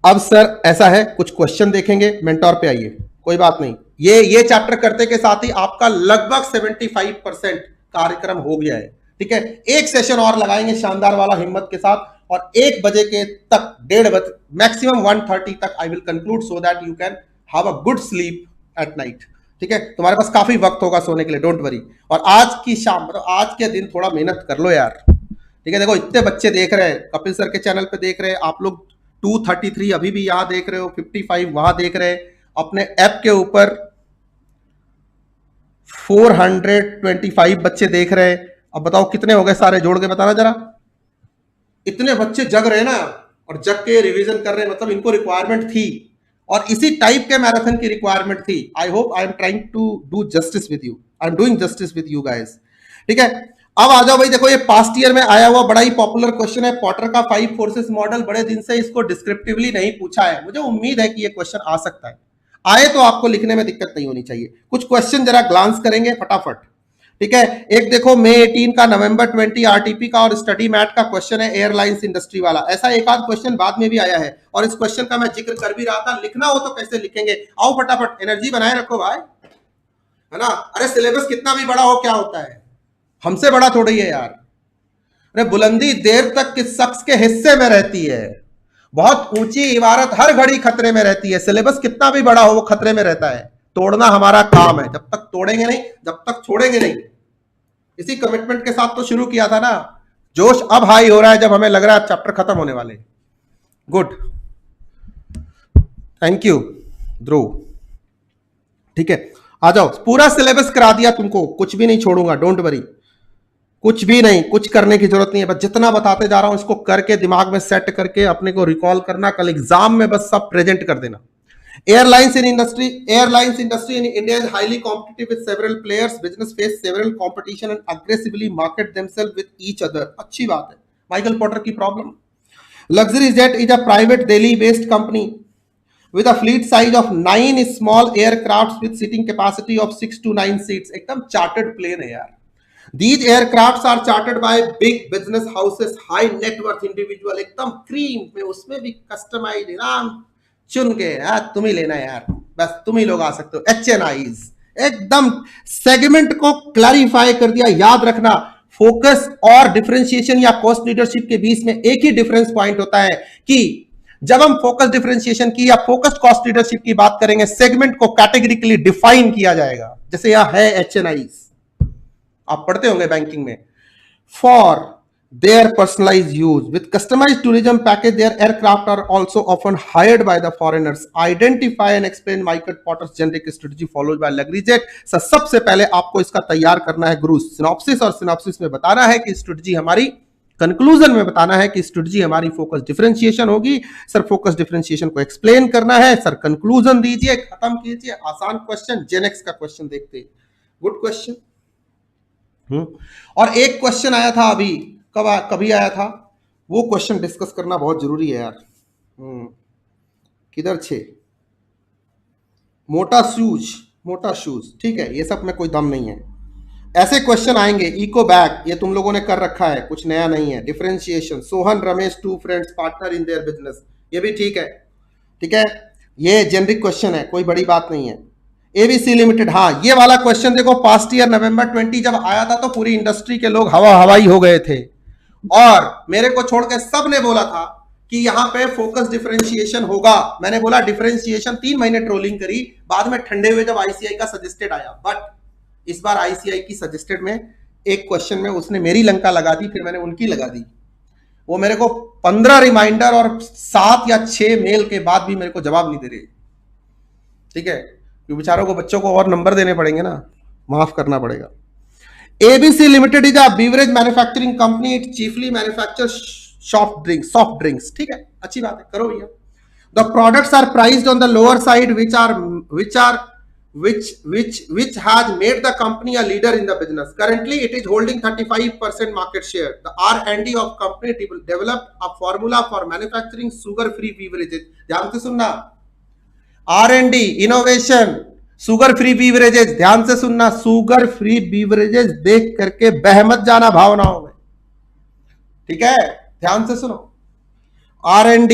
अब सर ऐसा है, कुछ क्वेश्चन देखेंगे, मेंटोर पे आइए, कोई बात नहीं, ये चैप्टर करते के साथ ही आपका लगभग 75% कार्यक्रम हो गया है, ठीक है। एक सेशन और लगाएंगे शानदार वाला हिम्मत के साथ, और 1 बजे के तक, 1:30 बजे मैक्सिमम 1:30 तक I will conclude, so that you can have a good sleep at night, ठीक है। तुम्हारे पास काफी वक्त होगा सोने के लिए, डोंट वरी। और आज की शाम, मतलब आज के दिन थोड़ा मेहनत कर लो यार, ठीक है। देखो इतने बच्चे देख रहे हैं, कपिल सर के चैनल पे देख रहे हैं आप लोग, 233 अभी भी यहां देख रहे हो, 55 वहां देख रहे हैं, अपने ऐप के ऊपर 425 बच्चे देख रहे हैं। अब बताओ कितने हो गए, सारे जोड़ के बताना जरा। इतने बच्चे जग रहे हैं ना, और जग के रिवीजन कर रहे हैं, मतलब इनको रिक्वायरमेंट थी, और इसी टाइप के मैराथन की रिक्वायरमेंट थी। I hope I am trying to do justice with you, I am doing justice with you guys, ठीक है। अब आ जाओ भाई, देखो ये पास्ट ईयर में आया हुआ बड़ा ही पॉपुलर क्वेश्चन है, पॉटर का 5 फोर्सेस मॉडल, बड़े दिन से इसको डिस्क्रिप्टिवली नहीं पूछा है, मुझे उम्मीद है कि ये क्वेश्चन आ सकता है, आए तो आपको लिखने में दिक्कत नहीं होनी चाहिए। कुछ क्वेश्चन जरा ग्लांस करेंगे फटाफट, ठीक है। एक देखो, मई 18 का, नवंबर 20 आरटीपी का और स्टडी मैट का क्वेश्चन है, एयरलाइंस इंडस्ट्री वाला। ऐसा एक आध क्वेश्चन बाद में भी आया है, और इस क्वेश्चन का मैं जिक्र कर भी रहा था, लिखना हो तो कैसे लिखेंगे, आओ फटाफट, एनर्जी बनाए रखो भाई, है ना। अरे सिलेबस कितना भी बड़ा हो क्या होता है, हमसे बड़ा थोड़ी है यार। अरे बुलंदी देर तक किस शख्स के हिस्से में रहती है, बहुत ऊंची इमारत हर घड़ी खतरे में रहती है, सिलेबस कितना भी बड़ा हो वो खतरे में रहता है, तोड़ना हमारा काम है, जब तक तोड़ेंगे नहीं, जब तक छोड़ेंगे नहीं। इसी कमिटमेंट के साथ तो शुरू किया था ना, जोश अब हाई हो रहा है जब हमें लग रहा है चैप्टर खत्म होने वाले। गुड, थैंक यू ध्रुव, ठीक है। आ जाओ, पूरा सिलेबस करा दिया तुमको, कुछ भी नहीं छोड़ूंगा, डोंट वरी, कुछ भी नहीं, कुछ करने की जरूरत नहीं है, बस जितना बताते जा रहा हूं इसको करके दिमाग में सेट करके अपने को रिकॉल करना, कल एग्जाम में बस सब प्रेजेंट कर देना। Airlines industry in India is highly competitive with several players. Business face several competition and aggressively market themselves with each other. अच्छी बात है, माइकल पॉटर की problem. Luxury Jet is a private Delhi-based company with a fleet size of 9 small aircrafts with seating capacity of 6 to 9 seats. एकदम chartered plane है यार। These aircrafts are chartered by big business houses, high net worth individual, एकदम cream में, उसमें भी customise नाम चुन के, यार तुम ही लेना यार, बस तुम ही लोग आ सकते हो, HNIs, एकदम सेगमेंट को क्लैरिफाई कर दिया। याद रखना, फोकस और डिफरेंशिएशन या कॉस्ट लीडरशिप के बीच में एक ही डिफरेंस पॉइंट होता है कि जब हम फोकस डिफरेंशिएशन की या फोकस कॉस्ट लीडरशिप की बात करेंगे, सेगमेंट को कैटेगरिकली डिफाइन किया जाएगा, जैसे यह है HNIs, आप पढ़ते होंगे बैंकिंग में, for their personalized use with customized tourism package, their aircraft are also often hired by the foreigners. Identify and explain Michael Potter's generic strategy followed by Luxury Jet. सबसे पहले आपको इसका तैयार करना है गुरु सिनॉप्सिस, और सिनॉप्सिस में बताना है कि स्ट्रेटजी हमारी, कंक्लूजन में बताना है कि स्ट्रेटजी हमारी फोकस डिफरेंशिएशन होगी। सर फोकस डिफरेंशिएशन को एक्सप्लेन करना है, सर कंक्लूजन दीजिए, खत्म कीजिए। आसान क्वेश्चन, जेनेक्स का क्वेश्चन देखते हैं, गुड क्वेश्चन। और एक क्वेश्चन आया था अभी, कभी आया था, वो क्वेश्चन डिस्कस करना बहुत जरूरी है यार। किधर छे, मोटा शूज, ठीक है, ये सब में कोई दम नहीं है, ऐसे क्वेश्चन आएंगे। इको बैग, ये तुम लोगों ने कर रखा है, कुछ नया नहीं है। Differentiation, Sohan Ramesh 2 friends partner in their business, ये भी ठीक है, ठीक है, ये जेनरिक क्वेश्चन है, कोई बड़ी बात नहीं है। एबीसी लिमिटेड, हाँ ये वाला क्वेश्चन देखो पास्ट ईयर नवंबर 20 जब आया था तो पूरी इंडस्ट्री के लोग हवा हवाई हो गए थे और मेरे को छोड़ के सब ने बोला था कि यहां पे फोकस डिफरेंशिएशन होगा। मैंने बोला डिफरेंशिएशन 3 महीने ट्रोलिंग करी, बाद में ठंडे हुए जब आईसीआई का सजेस्टेड आया, बट इस बार आईसीआई की सजेस्टेड में एक क्वेश्चन में उसने मेरी लंका लगा दी, फिर मैंने उनकी लगा दी। वो मेरे को 15 रिमाइंडर और 7 या 6 मेल के बाद भी मेरे को जवाब नहीं दे रहे। ठीक है, क्योंकि बेचारों को बच्चों को और नंबर देने पड़ेंगे ना, माफ करना पड़ेगा। ABC Limited is a beverage manufacturing company. It chiefly manufactures soft drinks. ठीक है, अच्छी बात है, करो भैया। The products are priced on the lower side, which has made the company a leader in the business. Currently, it is holding 35% market share. The R&D of company developed a formula for manufacturing sugar-free beverages. ध्यान से सुनना, R&D, innovation, sugar free beverages, ध्यान से सुनना, sugar free beverages देख करके बह मत जाना भावनाओं में, ठीक है, ध्यान से सुनो। R&D,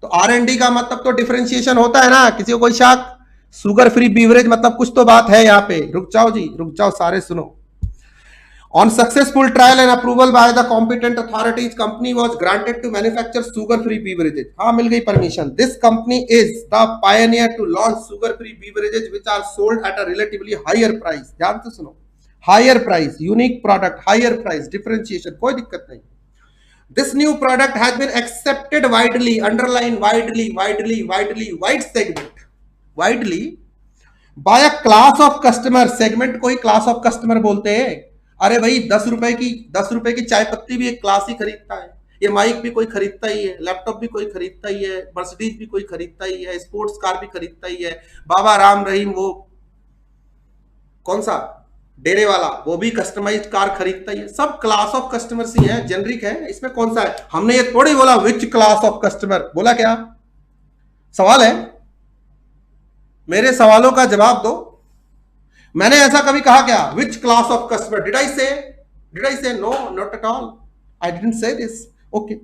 तो R&D का मतलब तो डिफरेंशिएशन होता है ना, किसी को कोई शक? सुगर फ्री बीवरेज मतलब कुछ तो बात है यहां पे। रुक जाओ जी, रुक जाओ, सारे सुनो। On successful trial and approval by the competent authorities, company was granted to manufacture sugar-free beverages. हाँ, मिल गई permission. This company is the pioneer to launch sugar-free beverages which are sold at a relatively higher price. ध्यान से सुनो, higher price, unique product, higher price, differentiation, कोई दिक्कत नहीं। This new product has been accepted widely, underline widely, wide segment, widely by a class of customer. Segment को ही class of customer बोलते हैं। अरे भाई 10 रुपए की चाय पत्ती भी एक क्लास ही खरीदता है, ये माइक भी कोई खरीदता ही है, लैपटॉप भी कोई खरीदता ही है, मर्सिडीज भी कोई खरीदता ही है, स्पोर्ट्स कार भी खरीदता ही है, बाबा राम रहीम वो कौन सा डेरे वाला वो भी कस्टमाइज्ड कार खरीदता ही है। सब क्लास ऑफ कस्टमर्स ही है, जेनरिक है, इसमें कौन सा है? हमने ये थोड़ी बोला विच क्लास ऑफ कस्टमर, बोला क्या? सवाल है, मेरे सवालों का जवाब दो। मैंने ऐसा कभी कहा क्या? Which class of customer? Did I say? No, not at all, I didn't say this. Okay,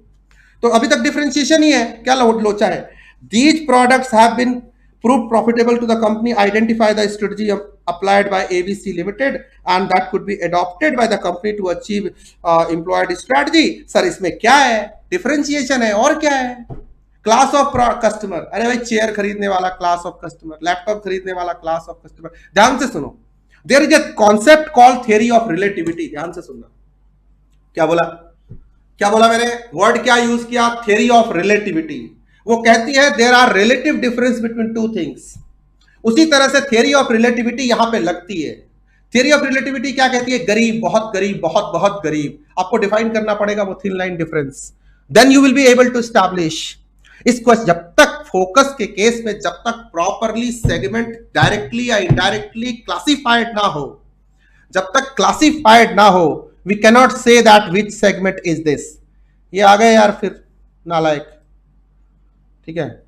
तो अभी तक डिफरेंशिएशन ही है, क्या लोचा है? These products have been proved profitable to the company. Identify the strategy applied by ABC Limited and that could be adopted by the company to achieve employed strategy. Sir इसमें क्या है? डिफरेंशिएशन है, और क्या है? क्लास ऑफ कस्टमर, अरे भाई chair खरीदने वाला क्लास ऑफ कस्टमर, लैपटॉप खरीदने वाला क्लास ऑफ कस्टमर। ध्यान से सुनो, there is a concept called theory of relativity. ध्यान से सुनना, क्या बोला मैंने? वर्ड क्या यूज किया? Theory of relativity. वो कहती है there are relative difference between two things. उसी तरह से थियरी ऑफ रिलेटिविटी यहां पे लगती है। थियरी ऑफ रिलेटिविटी क्या कहती है? गरीब, बहुत गरीब, बहुत बहुत गरीब, आपको डिफाइन करना पड़ेगा वो thin line difference, then you will be able to establish. इसको जब तक फोकस के केस में जब तक प्रॉपरली सेगमेंट डायरेक्टली या इनडायरेक्टली क्लासिफाइड ना हो, जब तक क्लासिफाइड ना हो, we cannot say that which segment is this. ये आ गए यार फिर नालायक, ठीक है,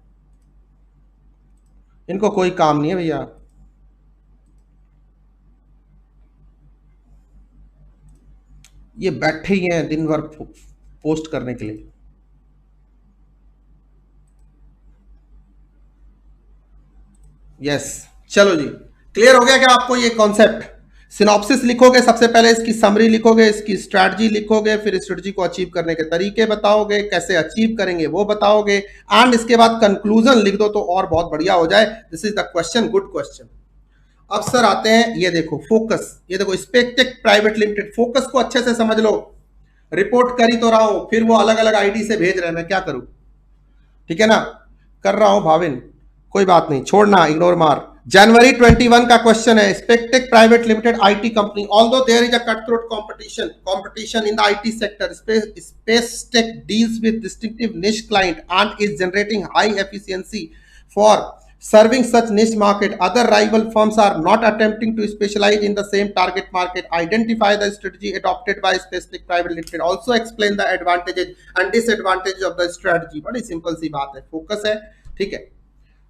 इनको कोई काम नहीं है भैया। ये बैठे ही हैं दिन भर पोस्ट करने के लिए। यस, चलो जी, क्लियर हो गया क्या आपको ये कॉन्सेप्ट? सिनॉप्सिस लिखोगे, सबसे पहले इसकी समरी लिखोगे, इसकी स्ट्रैटेजी लिखोगे, फिर स्ट्रैटेजी को अचीव करने के तरीके बताओगे, कैसे अचीव करेंगे वो बताओगे, एंड इसके बाद कंक्लूजन लिख दो तो और बहुत बढ़िया हो जाए। This is the question, good question. अब सर आते हैं, ये देखो फोकस, ये देखो स्पेक्टेक प्राइवेट लिमिटेड, फोकस को अच्छे से समझ लो। रिपोर्ट करी तो रहा हूं, फिर वो अलग अलग आईडी से भेज रहे हैं, मैं क्या करूं? ठीक है ना, कर रहा हूं भाविन, कोई बात नहीं, छोड़ना, इग्नोर मार। जनवरी 21 का क्वेश्चन है, Spectec private limited IT company, although there is a cutthroat competition in the IT sector, Spacetech deals with distinctive niche client and is generating high efficiency for serving such niche market. Other rival firms are not attempting to specialize in the same target market. Identify the strategy adopted by Spacetech Private Limited. Also explain the advantages and disadvantages of the strategy. बड़ी simple सी बात है, focus है, ठीक है।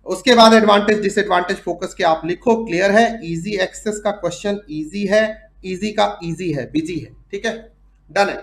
उसके बाद advantage disadvantage focus के आप लिखो, क्लियर है। इजी एक्सेस का क्वेश्चन इजी है, इजी का इजी है, बिजी है, ठीक है, डन है।